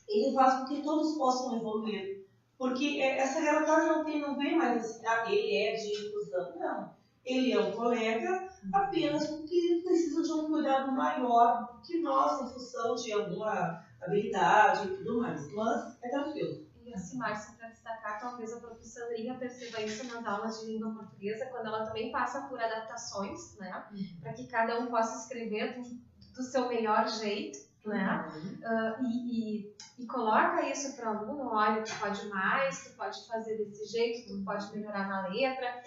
ele faz com que todos possam evoluir. Porque essa realidade não vem mais assim, ele é de inclusão. Não. Ele é um colega, apenas porque precisa de um cuidado maior que nós, em função de alguma habilidade e tudo mais. Mas é tranquilo. E assim, Márcia, para destacar, talvez a professora Sandrinha perceba isso nas aulas de língua portuguesa, quando ela também passa por adaptações, né? Para que cada um possa escrever do seu melhor jeito, né? E coloca isso para o aluno, olha, tu pode mais, tu pode fazer desse jeito, tu pode melhorar na letra.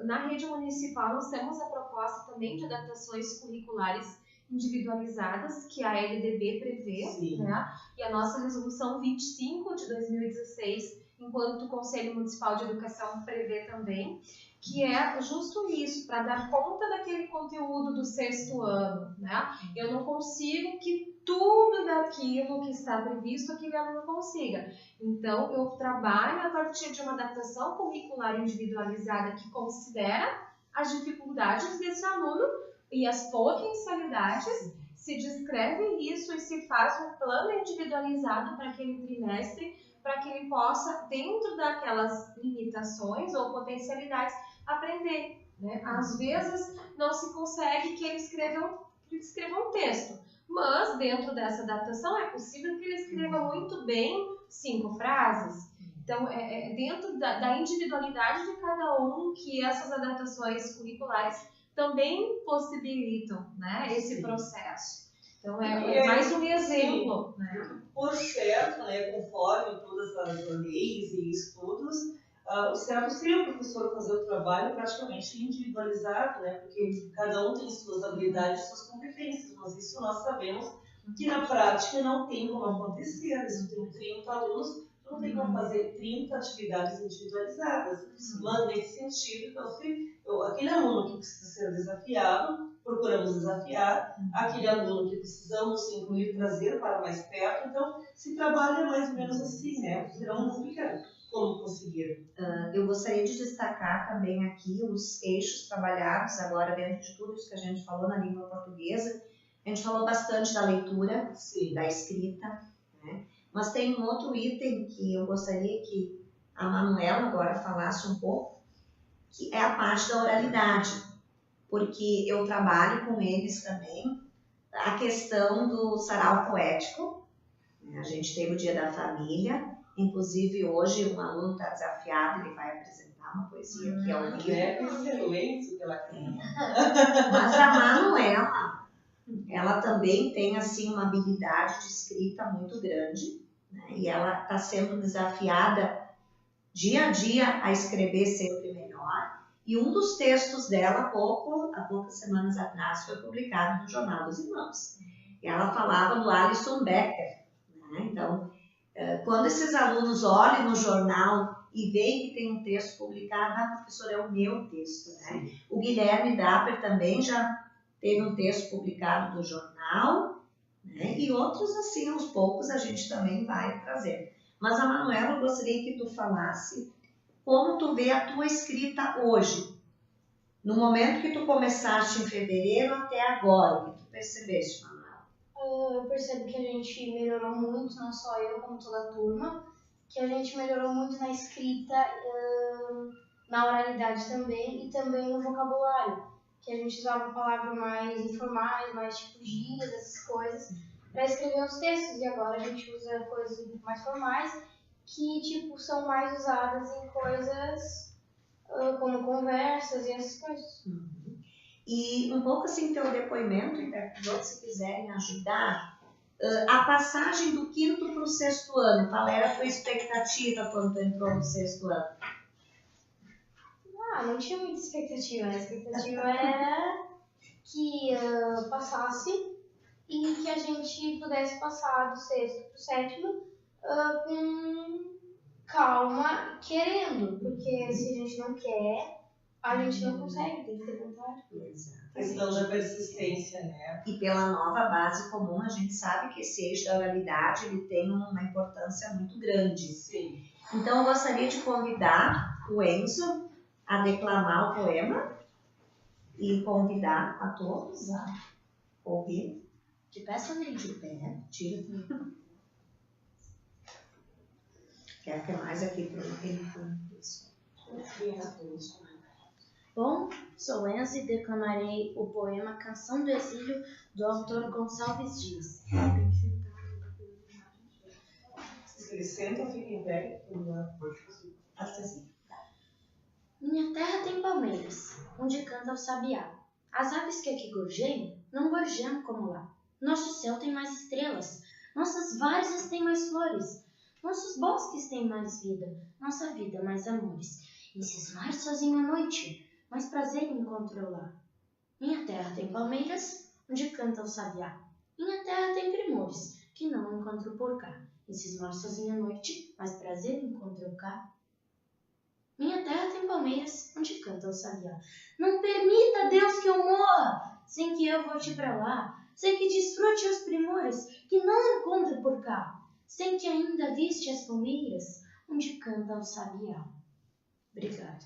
Na rede municipal, nós temos a proposta também de adaptações curriculares individualizadas, que a LDB prevê, né? E a nossa resolução 25 de 2016, enquanto o Conselho Municipal de Educação prevê também, que é justo isso, para dar conta daquele conteúdo do 6º ano, né? Eu não consigo que tudo daquilo que está previsto aquele aluno consiga. Então, eu trabalho a partir de uma adaptação curricular individualizada que considera as dificuldades desse aluno e as potencialidades, se descreve isso e se faz um plano individualizado para aquele trimestre, para que ele possa, dentro daquelas limitações ou potencialidades, aprender, né? Às vezes não se consegue que ele escreva um texto, mas dentro dessa adaptação é possível que ele escreva muito bem 5 frases. Então, é dentro da individualidade de cada um que essas adaptações curriculares também possibilitam, né, esse processo. Então, é mais um exemplo. Né? Por certo, né, conforme todas as leis e estudos, o certo seria o professor fazer o trabalho praticamente individualizado, né, porque cada um tem suas habilidades, suas competências, mas isso nós sabemos que na prática não tem como acontecer. Se tem 30 alunos, não tem como fazer 30 atividades individualizadas. Mas nesse sentido, então, aquele aluno que precisa ser desafiado, procuramos desafiar, aquele aluno que precisamos incluir, trazer para mais perto. Então, se trabalha mais ou menos assim, né? Senão não fica como conseguir. Eu gostaria de destacar também aqui os eixos trabalhados agora dentro de tudo isso que a gente falou na língua portuguesa. A gente falou bastante da leitura, Sim, da escrita, né? Mas tem um outro item que eu gostaria que a Manuela agora falasse um pouco, que é a parte da oralidade, porque eu trabalho com eles também a questão do sarau poético. A gente teve o Dia da Família, inclusive hoje um aluno está desafiado, ele vai apresentar uma poesia aqui ao vivo. é excelente pela criança. Mas a Manuela, ela também tem assim uma habilidade de escrita muito grande, né? E ela está sendo desafiada dia a dia a escrever sempre melhor. E um dos textos dela, há poucas semanas atrás, foi publicado no Jornal dos Irmãos. E ela falava do Alisson Becker, né? Então, quando esses alunos olham no jornal e veem que tem um texto publicado, professor, é o meu texto, né? O Guilherme Dapper também já teve um texto publicado no jornal, né? E outros, assim, aos poucos a gente também vai trazer. Mas, a Manuela, eu gostaria que tu falasse como tu vê a tua escrita hoje. No momento que tu começaste em fevereiro até agora, o que tu percebeste, Manuela? Eu percebo que a gente melhorou muito, não só eu, como toda a turma, que a gente melhorou muito na escrita, na oralidade também, e também no vocabulário, que a gente usava palavras mais informais, mais tipo gírias, essas coisas, para escrever os textos, e agora a gente usa coisas um pouco mais formais, que tipo são mais usadas em coisas como conversas e essas coisas. E um pouco assim teu depoimento, e para que outros se quiserem ajudar, a passagem do 5º para o 6º ano, qual era a tua expectativa quando tu entrou no 6º ano? Não tinha muita expectativa, a expectativa era que passasse e que a gente pudesse passar do 6º para o 7º com calma, querendo, porque se a gente não quer, a gente não consegue, tem que ter vontade. Exatamente. A questão da persistência, né? E pela nova base comum, a gente sabe que esse eixo da oralidade ele tem uma importância muito grande. Sim. Então, eu gostaria de convidar o Enzo a declamar o poema e convidar a todos a ouvir. De pé, Sandrinho? De pé, tira tudo. Quer que mais aqui para o Bom, sou Enzo e declamarei o poema Canção do Exílio, do autor Gonçalves Dias. Se senta ou fica em pé? assim. Minha terra tem palmeiras, onde canta o sabiá. As aves que aqui gorjeiam, não gorjeiam como lá. Nosso céu tem mais estrelas, nossas várzeas têm mais flores, nossos bosques têm mais vida, nossa vida mais amores. E cismar sozinho à noite, mais prazer encontro eu lá. Minha terra tem palmeiras, onde canta o sabiá. Minha terra tem primores, que não encontro por cá. E cismar sozinho à noite, mais prazer encontro eu cá. Minha terra tem palmeiras, onde canta o sabiá. Não permita, Deus, que eu morra, sem que eu volte pra lá, sem que desfrute os primores, que não encontre por cá, sem que ainda viste as palmeiras, onde canta o sabiá. Obrigada.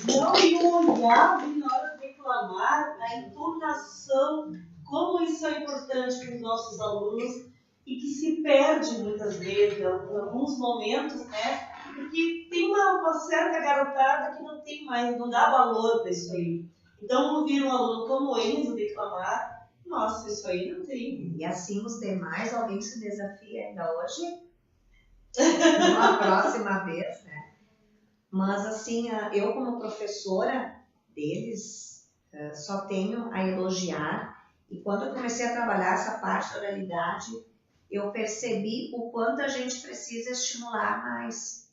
Não, e o olhar na hora de declamar, a entonação, como isso é importante para os nossos alunos e que se perde muitas vezes, em alguns momentos, né? Porque tem uma certa garotada que não tem mais, não dá valor para isso aí. Então, ouvir um aluno como o Enzo declamar Nossa, isso aí não tem. E assim os demais, alguém se desafia ainda hoje, numa próxima vez, né? Mas assim, eu como professora deles, só tenho a elogiar. E quando eu comecei a trabalhar essa parte da oralidade, eu percebi o quanto a gente precisa estimular mais.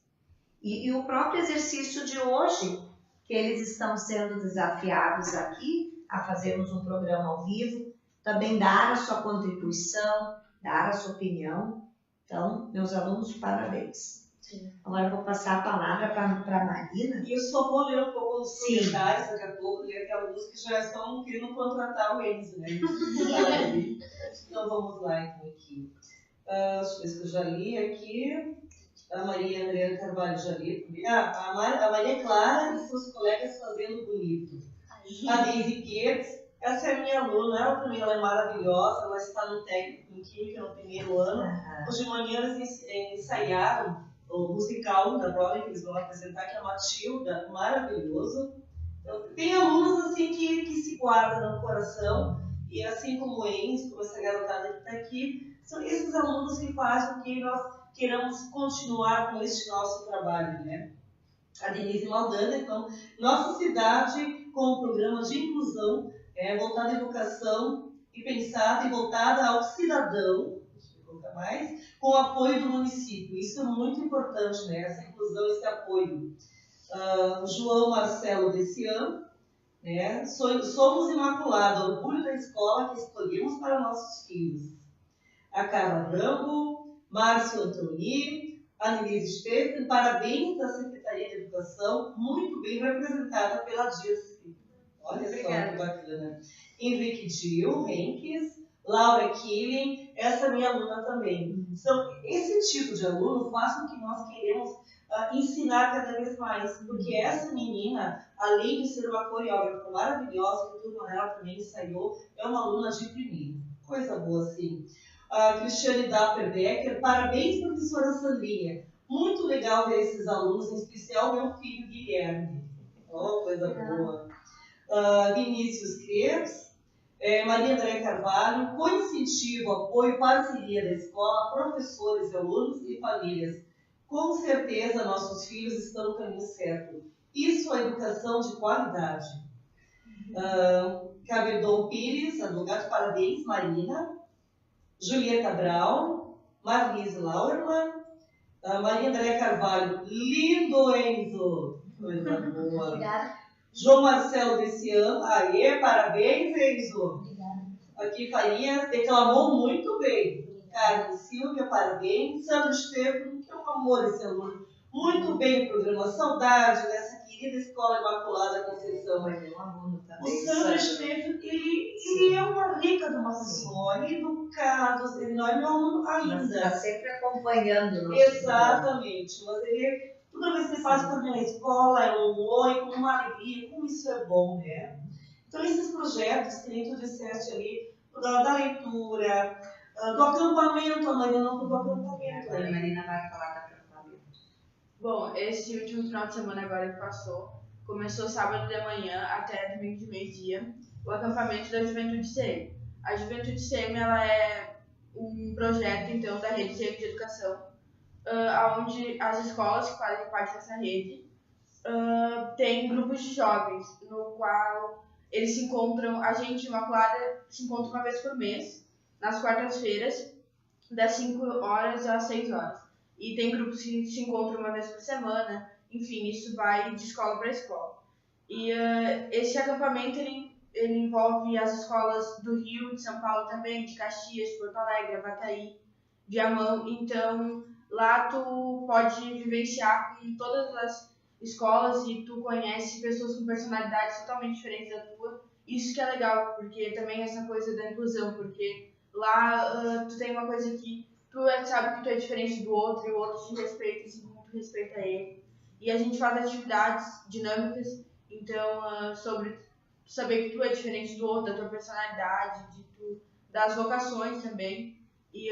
E o próprio exercício de hoje, que eles estão sendo desafiados aqui a fazermos um programa ao vivo, também dar a sua contribuição, dar a sua opinião. Então, meus alunos, parabéns. Sim. Agora eu vou passar a palavra para a Marina. E eu só vou ler um pouco os comentários daqui a pouco, ler aquelas alunos que já estão querendo contratar o Enzo, né? Então vamos lá, então, aqui. Deixa eu ver se eu já li aqui. A Maria Andréa Carvalho já li também. A Maria Clara e seus colegas fazendo bonito. A Daisy Guedes, essa é a minha aluna, ela também ela é maravilhosa, ela está no técnico em Química no primeiro ano. Hoje de manhã eles ensaiaram o musical da Broadway que eles vão apresentar, que é a Matilda, maravilhoso. Então, tem alunos assim que se guardam no coração, e assim como o Enzo, como essa garotada que está aqui, são esses alunos que fazem com que nós queiramos continuar com este nosso trabalho, né? A Denise Maldana, então, nossa cidade com um programa de inclusão voltada à educação e pensada e voltada ao cidadão, deixa eu colocar mais, com o apoio do município. Isso é muito importante, né? Essa inclusão, esse apoio. O João Marcelo desse ano, né? Somos Imaculada, orgulho da escola que escolhemos para nossos filhos. A Carla Rambo, Márcio Antoni, a Denise Stefan, parabéns da Secretaria de Educação, muito bem representada pela Dirce. Olha Obrigada. Só que bacana. Henrique Gil, Henkes, Laura Killing, essa minha aluna também. Então, esse tipo de aluno faz com que nós queremos ensinar cada vez mais, porque essa menina, além de ser uma coreógrafa maravilhosa, que a turma dela também ensaiou, é uma aluna de primeiro. Coisa boa, assim. A Cristiane Dapper Becker, parabéns, professora Sandrinha. Muito legal ver esses alunos, em especial meu filho Guilherme. Oh, coisa boa. Vinícius Krebs, Maria Andréa Carvalho, com incentivo, apoio, parceria da escola, professores, alunos e famílias. Com certeza, nossos filhos estão no caminho certo. Isso é educação de qualidade. Cabedon Pires, advogado, parabéns, Marina. Julieta Brown, Marlise Lauerman, Maria Andréa Carvalho, lindo Enzo, coisa boa. Obrigada. João Marcelo desse ano, parabéns Enzo. Obrigada. Aqui Faria declamou muito bem. Carmen Silvia, parabéns. Sandro Estevam, que é um amor esse aluno. Muito bem o programa, saudade dessa querida Escola Imaculada Conceição. O Sandro Estevam, ele é uma rica de uma pessoa, ele é educado, ele não é meu aluno ainda. Está sempre acompanhando. Exatamente, mas ele, toda vez que ele faz por mim na escola, é um oi, com uma alegria, como isso é bom, né? Então, esses projetos que nem tu disseste ali, da leitura, do acampamento, a Marina não do acampamento. A Marina vai falar do acampamento. Bom, esse último final de semana agora que passou, começou sábado de manhã até domingo de meio-dia, o acampamento da Juventude CM. A Juventude CM ela é um projeto, então, da Rede CM de Educação, onde as escolas que fazem parte dessa rede têm grupos de jovens, no qual eles se encontram, a gente, Imaculada, se encontra uma vez por mês, nas quartas-feiras, das 5 horas às 6 horas. E tem grupos que se encontram uma vez por semana, enfim, isso vai de escola para escola. E esse acampamento, ele envolve as escolas do Rio, de São Paulo também, de Caxias, de Porto Alegre, Avataí, Viamão. Então, lá tu pode vivenciar com todas as escolas e tu conhece pessoas com personalidades totalmente diferentes da tua. Isso que é legal, porque também essa coisa da inclusão, porque lá tu tem uma coisa que tu sabe que tu é diferente do outro e o outro te respeita assim como tu respeita ele. E a gente faz atividades dinâmicas, então, sobre saber que tu é diferente do outro, da tua personalidade, das vocações também. E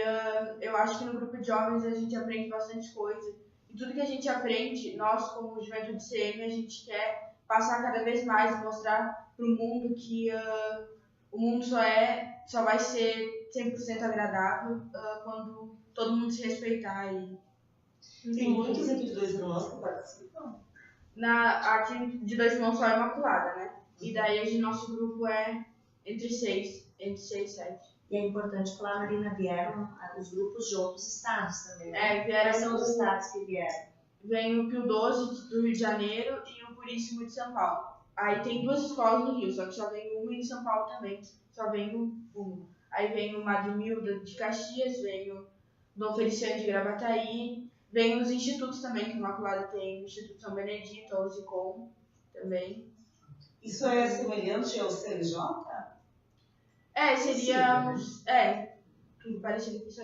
eu acho que no grupo de jovens a gente aprende bastante coisa. E tudo que a gente aprende, nós como Juventude CM, a gente quer passar cada vez mais, mostrar para o mundo que o mundo só vai ser 100% agradável quando todo mundo se respeitar. Tem muitos aqui de Dois Irmãos que participam. Aqui de Dois Irmãos só é Imaculada, né? E daí nosso grupo é entre 6 e 7. E é importante falar, Marina, vieram os grupos de outros estados também, né? Vieram Quais são os estados que vieram? Vem o Pio XII do Rio de Janeiro e o Puríssimo de São Paulo. Aí tem 2 escolas no Rio, só que só vem uma em São Paulo também, só vem uma. Aí vem o Madre Milda de Caxias, vem o Dom Feliciano de Gravataí, vem os institutos também, que o Imaculada tem, o Instituto São Benedito, a Usicom também. Isso é semelhante ao CLJ? Seria... tudo parecido com isso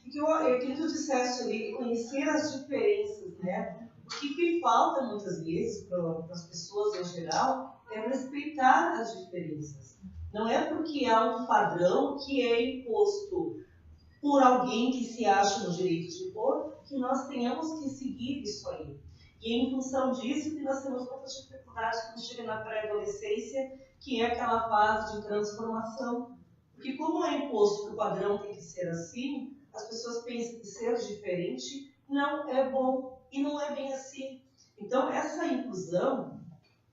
Porque eu queria que tu dissesse ali, conhecer as diferenças, né? O que falta muitas vezes para as pessoas em geral é respeitar as diferenças. Não é porque há um padrão que é imposto por alguém que se acha no direito de impor que nós tenhamos que seguir isso aí. E em função disso que nós temos muitas dificuldades quando chega na pré-adolescência, que é aquela fase de transformação. Porque como é imposto que o padrão tem que ser assim, as pessoas pensam que ser diferente não é bom e não é bem assim. Então essa inclusão,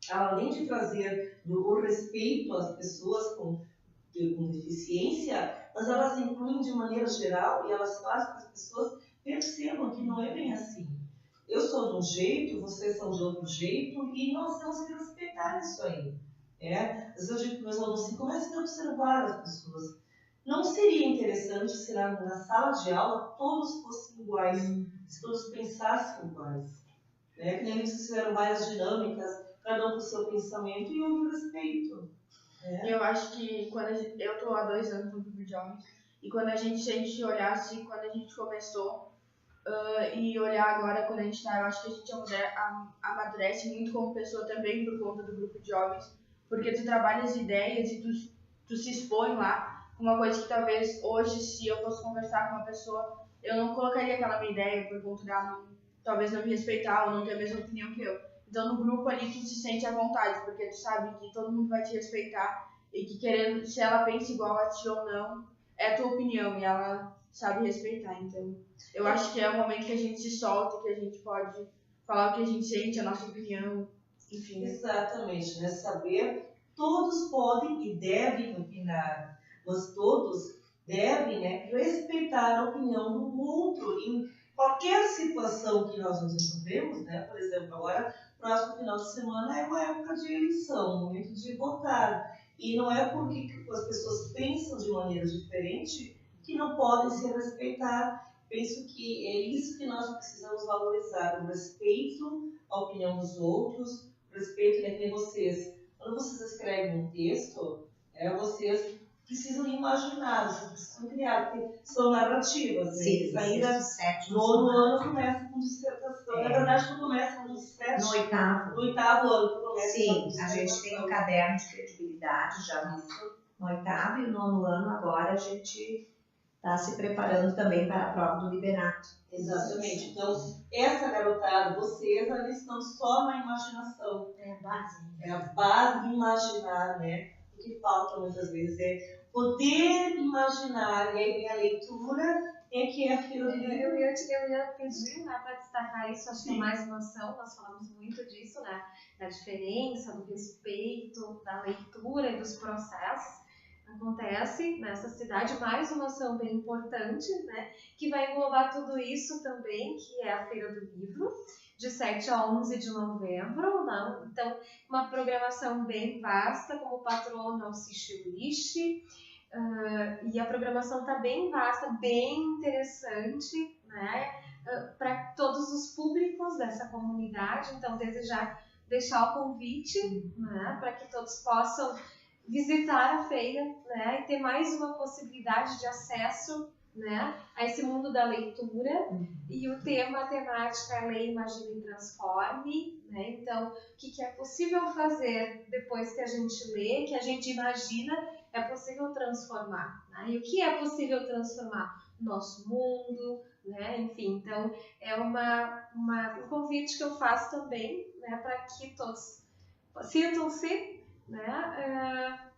além de trazer o respeito às pessoas com deficiência, mas elas incluem de maneira geral e elas fazem com que as pessoas percebam que não é bem assim. Eu sou de um jeito, vocês são de outro jeito e nós temos que respeitar isso aí. Às vezes eu digo para os meus alunos assim, comecem a observar as pessoas. Não seria interessante se na sala de aula todos fossem iguais, se todos pensassem iguais. Que nem eles fizeram várias dinâmicas, cada um com o seu pensamento e houve respeito. Eu acho que quando eu estou há 2 anos no grupo de jovens, e quando a gente olhar assim, quando a gente começou, e olhar agora quando a gente está, eu acho que a gente amadurece muito como pessoa também por conta do grupo de jovens, porque tu trabalha as ideias e tu se expõe lá, uma coisa que talvez hoje, se eu fosse conversar com uma pessoa, eu não colocaria aquela minha ideia por conta dela talvez não me respeitar ou não ter a mesma opinião que eu. Então no grupo ali tu se sente à vontade, porque tu sabe que todo mundo vai te respeitar e que querendo, se ela pensa igual a ti ou não, é a tua opinião e ela sabe respeitar. Então eu acho que é o momento que a gente se solta, que a gente pode falar o que a gente sente, a nossa opinião, enfim. Exatamente, né? Saber, todos podem e devem opinar, mas todos devem, né, respeitar a opinião do outro em qualquer situação que nós nos encontremos, né? Por exemplo, agora, próximo final de semana é uma época de eleição, um momento de votar. E não é porque as pessoas pensam de maneira diferente que não podem se respeitar. Penso que é isso que nós precisamos valorizar, o respeito à opinião dos outros, o respeito, né, que nem vocês. Quando vocês escrevem um texto, vocês precisam imaginar, vocês precisam criar, porque são narrativas, né? Sim, ainda no ano começa com dissertação. Na verdade, tu começa com dissertação. No oitavo ano tu começa com Sim, a gente tem um caderno de credibilidade já no 8º e no 9º ano agora a gente está se preparando também para a prova do liberato. Exatamente. Então, essa garotada, vocês ainda estão só na imaginação. É a base. É a base de imaginar, né? O que falta muitas vezes é poder imaginar. E aí vem a leitura, que é a filosofia. Eu ia pedir, né, para destacar isso, acho que é mais noção, nós falamos muito disso, né? Da diferença, do respeito, da leitura e dos processos. Acontece nessa cidade mais uma ação bem importante, né, que vai englobar tudo isso também, que é a Feira do Livro, de 7 a 11 de novembro. Né? Então, uma programação bem vasta, como patrono Alciche Wish, e a programação está bem vasta, bem interessante, né, para todos os públicos dessa comunidade. Então, desejar deixar o convite, né, para que todos possam visitar a feira, né, e ter mais uma possibilidade de acesso, né, a esse mundo da leitura. E a temática é Leia, Imagine e Transforme, né? Então, o que é possível fazer depois que a gente lê, que a gente imagina, é possível transformar, né? E o que é possível transformar? Nosso mundo, né? Enfim, então é um convite que eu faço também, né, para que todos sintam-se, né,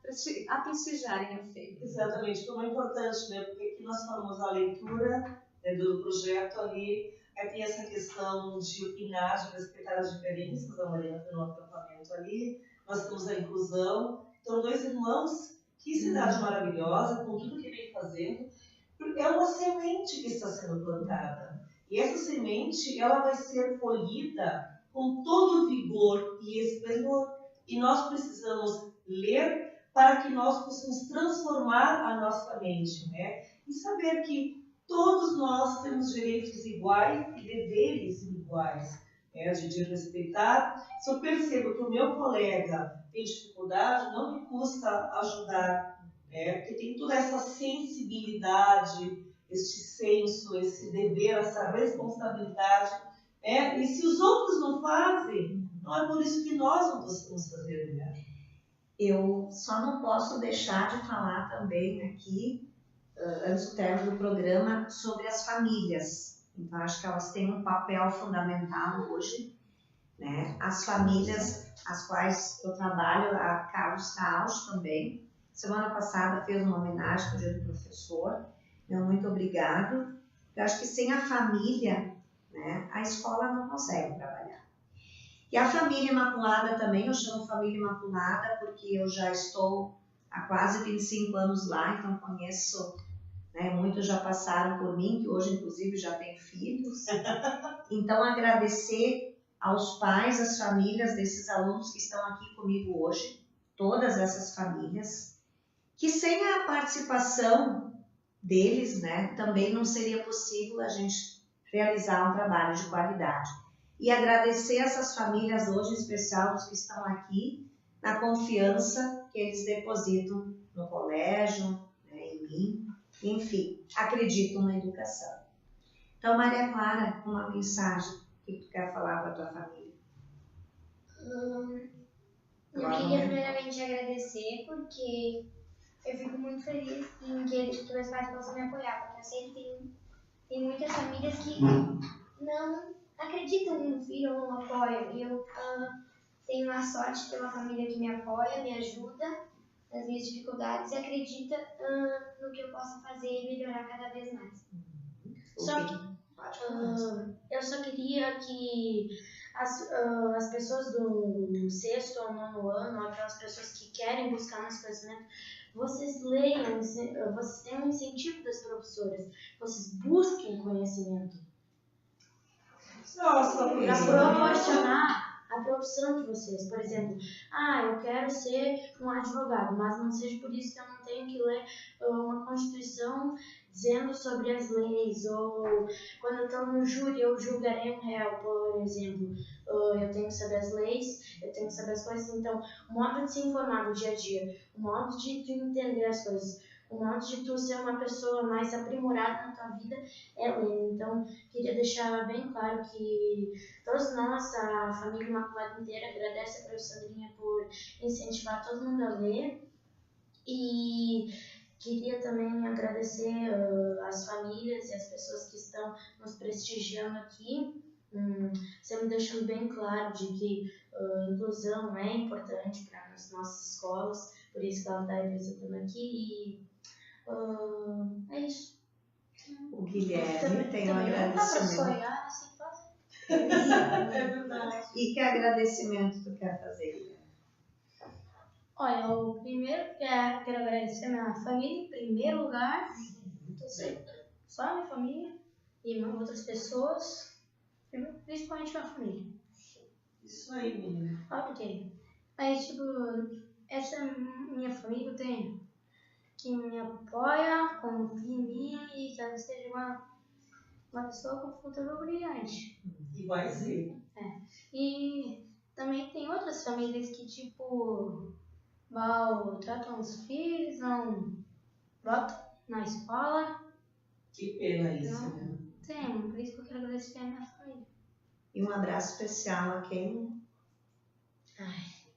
a prestigiarem a feira. Exatamente, como é importante, né? Porque aqui nós falamos a leitura, né, do projeto ali, aí tem essa questão de opinar, de respeitar as diferenças, a Marina tem um acampamento ali, nós temos a inclusão, então 2 irmãos, que cidade maravilhosa, com tudo que vem fazendo, é uma semente que está sendo plantada, e essa semente, ela vai ser colhida com todo o vigor e esplendor, e nós precisamos ler para que nós possamos transformar a nossa mente, né? E saber que todos nós temos direitos iguais e deveres iguais, né? De respeitar. Se eu percebo que o meu colega tem dificuldade, não me custa ajudar, né? Porque tem toda essa sensibilidade, este senso, esse dever, essa responsabilidade, né? E se os outros não fazem, não é por isso que nós não possamos fazer, né? Eu só não posso deixar de falar também aqui, antes do término do programa, sobre as famílias. Então, acho que elas têm um papel fundamental hoje, né? As famílias as quais eu trabalho, a Carlos Caos também. Semana passada fez uma homenagem ao Dia do Professor. Meu muito obrigado. Eu acho que sem a família, né, a escola não consegue trabalhar. E a família Imaculada também, eu chamo família Imaculada porque eu já estou há quase 25 anos lá, então conheço, né, muitos já passaram por mim, que hoje inclusive já têm filhos. Então agradecer aos pais, às famílias desses alunos que estão aqui comigo hoje, todas essas famílias, que sem a participação deles, né, também não seria possível a gente realizar um trabalho de qualidade. E agradecer essas famílias hoje, em especial os que estão aqui, na confiança que eles depositam no colégio, né, em mim, enfim, acreditam na educação. Então, Maria Clara, uma mensagem que tu quer falar para a tua família? Eu queria primeiramente agradecer, porque eu fico muito feliz em que meus pais possam me apoiar, porque eu sei que tem muitas famílias que não acreditam no filho ou não apoiam. E eu tenho a sorte de ter uma família que me apoia, me ajuda nas minhas dificuldades e acredita no que eu posso fazer e melhorar cada vez mais. Eu só queria que as pessoas do 6º ou 9º ano, aquelas pessoas que querem buscar mais conhecimento, vocês leiam, vocês tenham um incentivo das professoras, vocês busquem conhecimento. Nossa, Para proporcionar a profissão de vocês. Por exemplo, eu quero ser um advogado, mas não seja por isso que eu não tenho que ler uma Constituição dizendo sobre as leis, ou quando eu estou no júri eu julgarei um réu, por exemplo. Eu tenho que saber as leis, eu tenho que saber as coisas. Então, o modo de se informar no dia a dia, o modo de tu entender as coisas, o modo de tu ser uma pessoa mais aprimorada na tua vida é ler. Então, queria deixar bem claro que todos nós, a família Imaculada inteira, agradece a professora Sandrinha por incentivar todo mundo a ler. E queria também agradecer as famílias e as pessoas que estão nos prestigiando aqui, sempre deixando bem claro de que inclusão é importante para as nossas escolas, por isso que ela está representando aqui. E é isso. O Guilherme tem um agradecimento. E que agradecimento tu quer fazer, Guilherme? Olha, eu primeiro quero agradecer a minha família, em primeiro lugar, só a minha família e outras pessoas, principalmente a minha família. Isso aí, menina. Ok. Aí, essa minha família eu tenho, que me apoia, confia em mim e que ela seja uma pessoa com futuro brilhante. E vai ser. E também tem outras famílias que, tratam os filhos, não botam na escola. Que pena isso, né? Tem, por isso que eu quero agradecer a minha família. E um abraço especial a quem?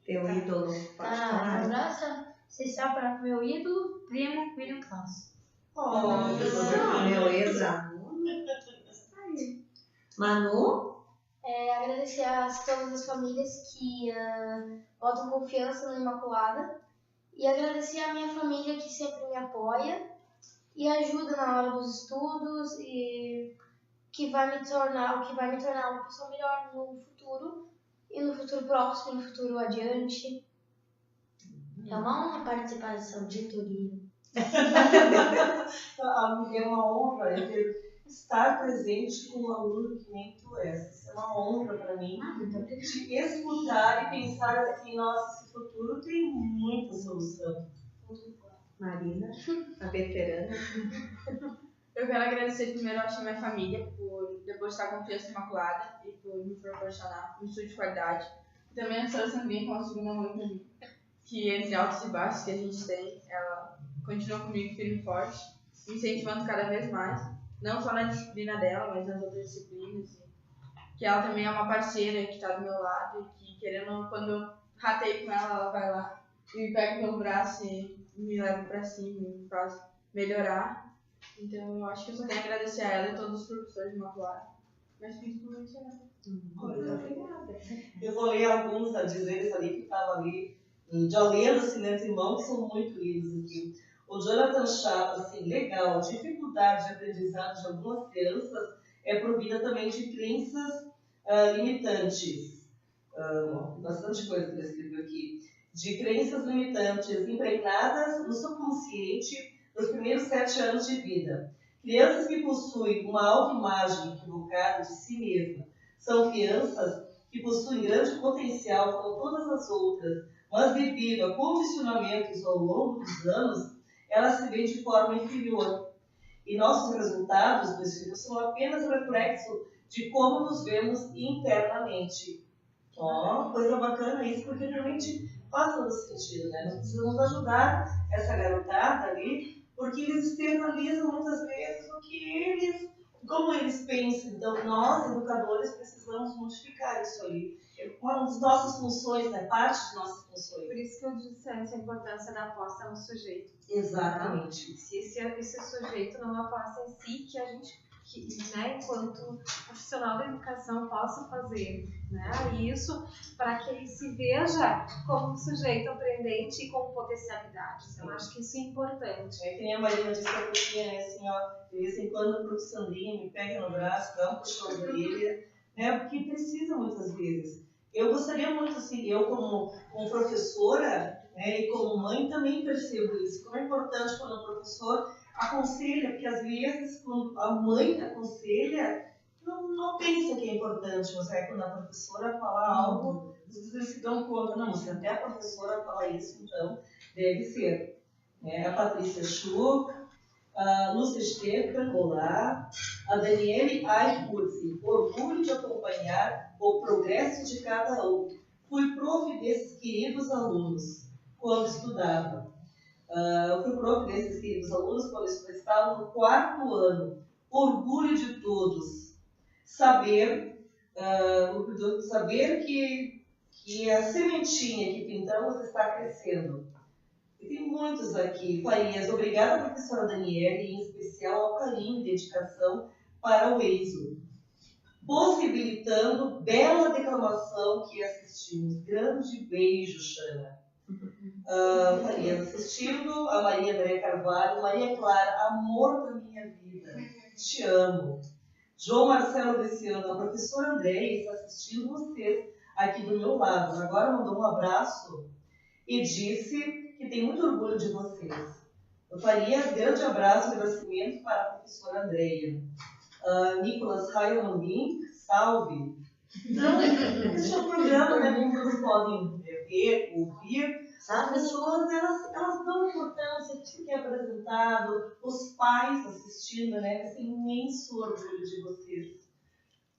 Teu ídolo, pode falar? Um abraço especial para meu ídolo, primo William Klaus. Meu ex-aluno. Manu? Agradecer a todas as famílias que botam confiança na Imaculada E agradecer à minha família que sempre me apoia e ajuda na hora dos estudos e o que vai me tornar uma pessoa melhor no futuro e no futuro próximo, no futuro adiante. É uma honra participar dessa auditoria. É uma honra estar presente com um aluno que nem tu és. Isso é uma honra para mim. De escutar e pensar assim, nossa, esse futuro tem muita solução. Marina, a veterana. Eu quero agradecer primeiro a minha família por depositar confiança imaculada e por me proporcionar um estudo de qualidade. E também a professora Sandrinha, que é uma segunda mãe para mim, que entre altos e baixos que a gente tem, ela continua comigo firme e forte, me incentivando cada vez mais, não só na disciplina dela, mas nas outras disciplinas. Que ela também é uma parceira que está do meu lado e que, querendo, quando eu ratei com ela, ela vai lá e me pega pelo braço e me leva para cima e me faz melhorar. Então eu acho que eu só tenho a agradecer a ela e todos os professores de Imaculada, mas principalmente a ela. Obrigada. Eu vou ler alguns dizeres ali que estavam ali, já lendo assim, né, irmãos, que são muito lindos aqui. O Jonathan Chapa, assim, legal, a dificuldade de aprendizado de algumas crianças é provida também de crenças limitantes. Bastante coisa que ele escreveu aqui. De crenças limitantes impregnadas no subconsciente nos primeiros 7 anos de vida. Crianças que possuem uma autoimagem equivocada de si mesma são crianças que possuem grande potencial como todas as outras, mas devido a condicionamentos ao longo dos anos, elas se veem de forma inferior. E nossos resultados, meus filhos, são apenas reflexo de como nos vemos internamente. Coisa bacana isso, porque realmente faz todo sentido, né? Nós precisamos ajudar essa garotada ali, porque eles externalizam muitas vezes o que como eles pensam. Então, nós, educadores, precisamos modificar isso ali. É uma das nossas funções, né? Parte de nossas funções. Por isso que eu disse antes a importância da aposta no sujeito. Exatamente. Se esse sujeito não aposta em si, que a gente, né, enquanto profissional da educação, possa fazer, né, isso para que ele se veja como um sujeito aprendente e com potencialidades. Eu acho que isso é importante. É que nem a Marina disse pra você, né, assim, ó, de vez em quando o professor Sandrinha me pega no braço, dá um puxão da orelha, né, porque precisa muitas vezes. Eu gostaria muito, assim, eu como professora, né, e como mãe também percebo isso, como é importante quando o professor aconselha, porque às vezes quando a mãe aconselha, não pensa que é importante, mas é quando a professora fala algo, às vezes eles se dão conta, não, se até a professora fala isso, então deve ser. A Patrícia Schuch, a Lúcia Stecker, olá, a Daniele Aicurzi, orgulho de acompanhar o progresso de cada um. Fui prof desses queridos alunos quando estudava. Fui prof desses queridos alunos quando estavam no 4º ano. Orgulho de todos. Saber que a sementinha que pintamos está crescendo. E tem muitos aqui. Farias, obrigada, professora Daniele, em especial ao carinho e dedicação para o EISO, possibilitando bela declamação que assistimos. Grande beijo, Xana. Farias assistindo, a Maria André Carvalho, Maria Clara, amor da minha vida, te amo. João Marcelo Luciano, a professora André está assistindo vocês aqui do meu lado. Agora mandou um abraço e disse que tem muito orgulho de vocês. Eu faria grande abraço e agradecimento para a professora Andréia. Nicolas Raiomandim, salve. Então, esse é um programa, né, como todos podem ver, ouvir. As pessoas, elas dão importância, tudo que é apresentado, os pais assistindo, né, esse imenso orgulho de vocês.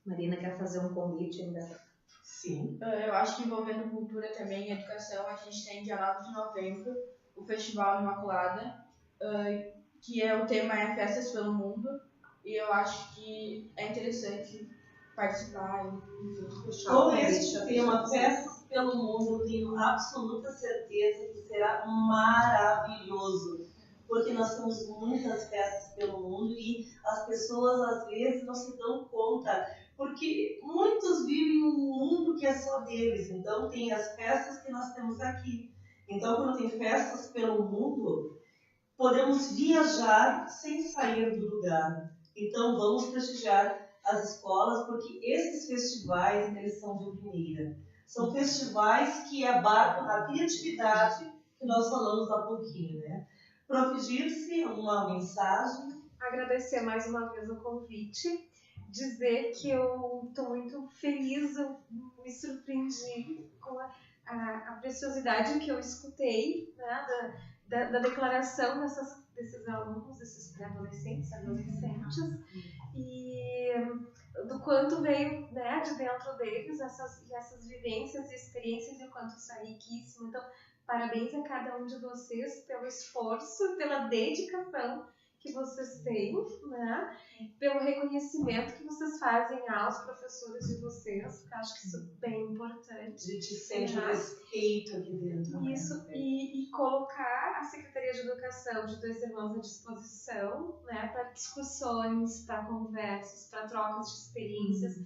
Marina quer fazer um convite ainda? Sim. Eu acho que envolvendo cultura também e educação, a gente tem dia 9 de novembro o Festival Imaculada, que o tema é Festas pelo Mundo, e eu acho que é interessante participar e fechar. Com este tema, Festas pelo Mundo, eu tenho absoluta certeza que será maravilhoso, porque nós temos muitas festas pelo mundo e as pessoas às vezes não se dão conta, porque muitos vivem um mundo que é só deles. Então tem as festas que nós temos aqui. Então, quando tem festas pelo mundo, podemos viajar sem sair do lugar. Então, vamos prestigiar as escolas, porque esses festivais, eles são de primeira. São festivais que abarcam a criatividade que nós falamos há pouquinho, né? Prof. Girce, alguma mensagem? Agradecer mais uma vez o convite, dizer que eu estou muito feliz, eu me surpreendi com a preciosidade que eu escutei, né, da declaração desses alunos, desses pré-adolescentes, adolescentes, e do quanto veio, né, de dentro deles essas vivências e experiências, e o quanto isso é riquíssimo. Então, parabéns a cada um de vocês pelo esforço, pela dedicação que vocês têm, né? Pelo reconhecimento que vocês fazem aos professores de vocês, porque eu acho que isso é bem importante. A gente sente o respeito aqui dentro. Isso, e colocar a Secretaria de Educação de Dois Irmãos à disposição, né, para discussões, para conversas, para trocas de experiências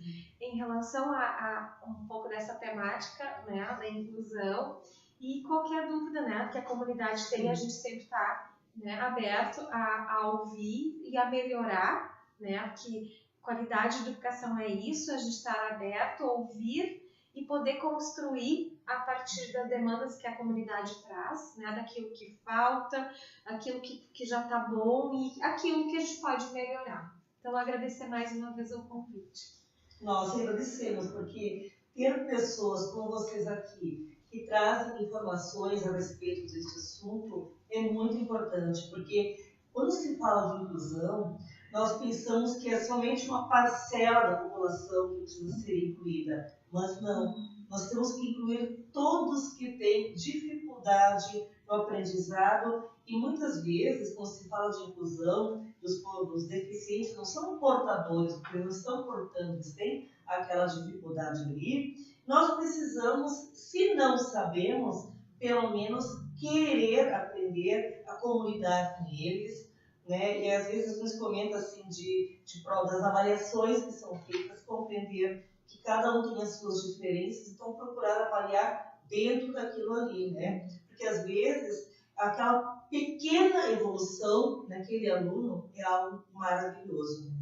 em relação a um pouco dessa temática, né, da inclusão, e qualquer dúvida, né, que a comunidade tem, a gente sempre está, né, aberto a ouvir e a melhorar, né, porque qualidade de educação é isso, a gente estar aberto a ouvir e poder construir a partir das demandas que a comunidade traz, né, daquilo que falta, aquilo que já está bom e aquilo que a gente pode melhorar. Então, agradecer mais uma vez o convite. Nós agradecemos, porque ter pessoas como vocês aqui que trazem informações a respeito desse assunto é muito importante, porque quando se fala de inclusão, nós pensamos que é somente uma parcela da população que precisa ser incluída, mas não. Nós temos que incluir todos que têm dificuldade no aprendizado, e muitas vezes, quando se fala de inclusão, os deficientes não são portadores, porque eles não estão portando, eles têm aquela dificuldade ali. Nós precisamos, se não sabemos, pelo menos querer aprender, a comunidade com eles, né? E às vezes nos comenta assim das avaliações que são feitas, compreender que cada um tem as suas diferenças, então procurar avaliar dentro daquilo ali, né? Porque às vezes aquela pequena evolução naquele aluno é algo maravilhoso.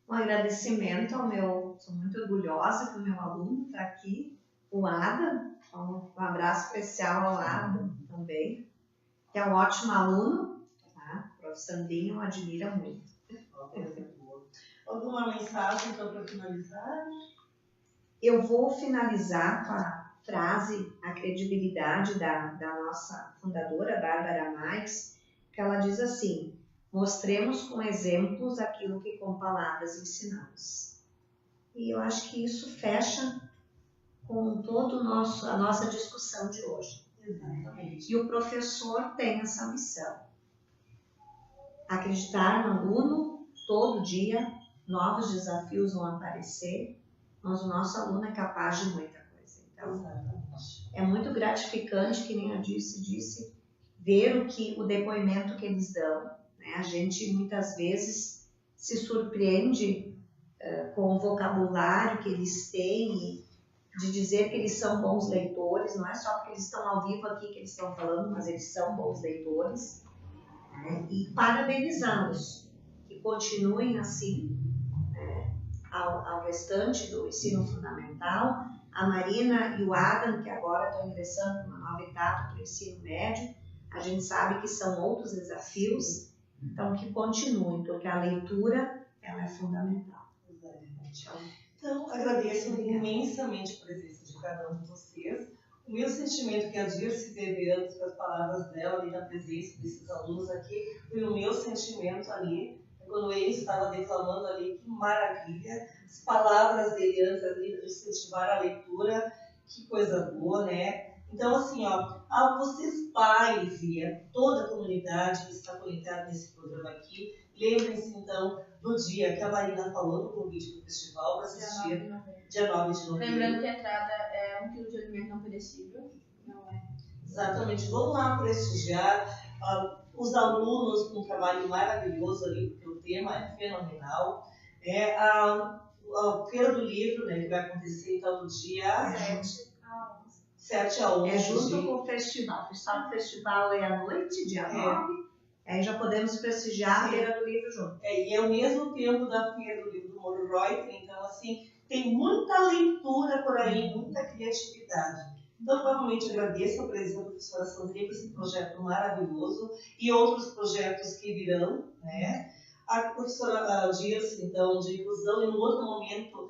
Um agradecimento sou muito orgulhosa que o meu aluno está aqui, o Adam, então, um abraço especial ao Adam também, que é um ótimo aluno, tá? O prof. Sandrinho admira muito. Alguma mensagem então para finalizar? Eu vou finalizar com a frase, a credibilidade da nossa fundadora, Bárbara Marx, que ela diz assim: mostremos com exemplos aquilo que com palavras ensinamos. E eu acho que isso fecha com toda a nossa discussão de hoje. Exatamente. E o professor tem essa missão. Acreditar no aluno, todo dia, novos desafios vão aparecer, mas o nosso aluno é capaz de muita coisa. Então, é muito gratificante, que nem a disse, ver o depoimento que eles dão. A gente muitas vezes se surpreende com o vocabulário que eles têm, de dizer que eles são bons leitores. Não é só porque eles estão ao vivo aqui que eles estão falando, mas eles são bons leitores, né? E parabenizá-los, que continuem assim, ao restante do ensino fundamental. A Marina e o Adam, que agora estão ingressando numa nova etapa do ensino médio, a gente sabe que são outros desafios. Então, que continuem, porque a leitura ela é fundamental. Então, agradeço imensamente a presença de cada um de vocês. O meu sentimento que a Girce teve antes com as palavras dela ali na presença desses alunos aqui, foi o meu sentimento ali, quando ele estava declamando ali, que maravilha. As palavras dele antes ali, de incentivar a leitura, que coisa boa, né? Então, assim, a vocês pais e a toda a comunidade que está conectada nesse programa aqui, lembrem-se, então, do dia que a Marina falou no convite do festival para assistir, dia 9 de novembro. Lembrando que a entrada é 1 kg de alimento não perecível. Não é. Exatamente. Vamos lá prestigiar os alunos com um trabalho maravilhoso ali, porque o tema é fenomenal. A Feira do Livro, né, que vai acontecer, então, no dia 7 a 11. 7 a 11. É junto com o festival. O festival é à noite, dia 9. Aí já podemos prestigiar a Feira do Livro junto. E é o mesmo tempo da Feira do Livro do Moro Reuter, então, assim, tem muita leitura por aí, muita criatividade. Então, novamente, agradeço a presença da professora Sandrinha por esse projeto maravilhoso e outros projetos que virão, né? A professora Dirce, então, de inclusão, e no outro momento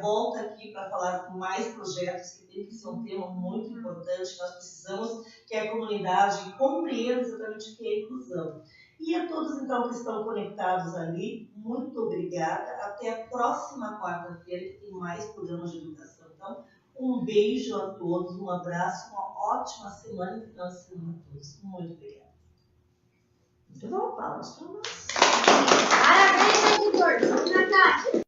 volta aqui para falar com mais projetos, que tem que ser um tema muito importante. Nós precisamos que a comunidade compreenda exatamente o que é inclusão. E a todos, então, que estão conectados ali, muito obrigada. Até a próxima quarta-feira, que tem mais programas de educação. Então, um beijo a todos, um abraço, uma ótima semana e final de semana a todos. Muito obrigada. Muito bom, palmas para nós. Parabéns, educador. Vamos cantar.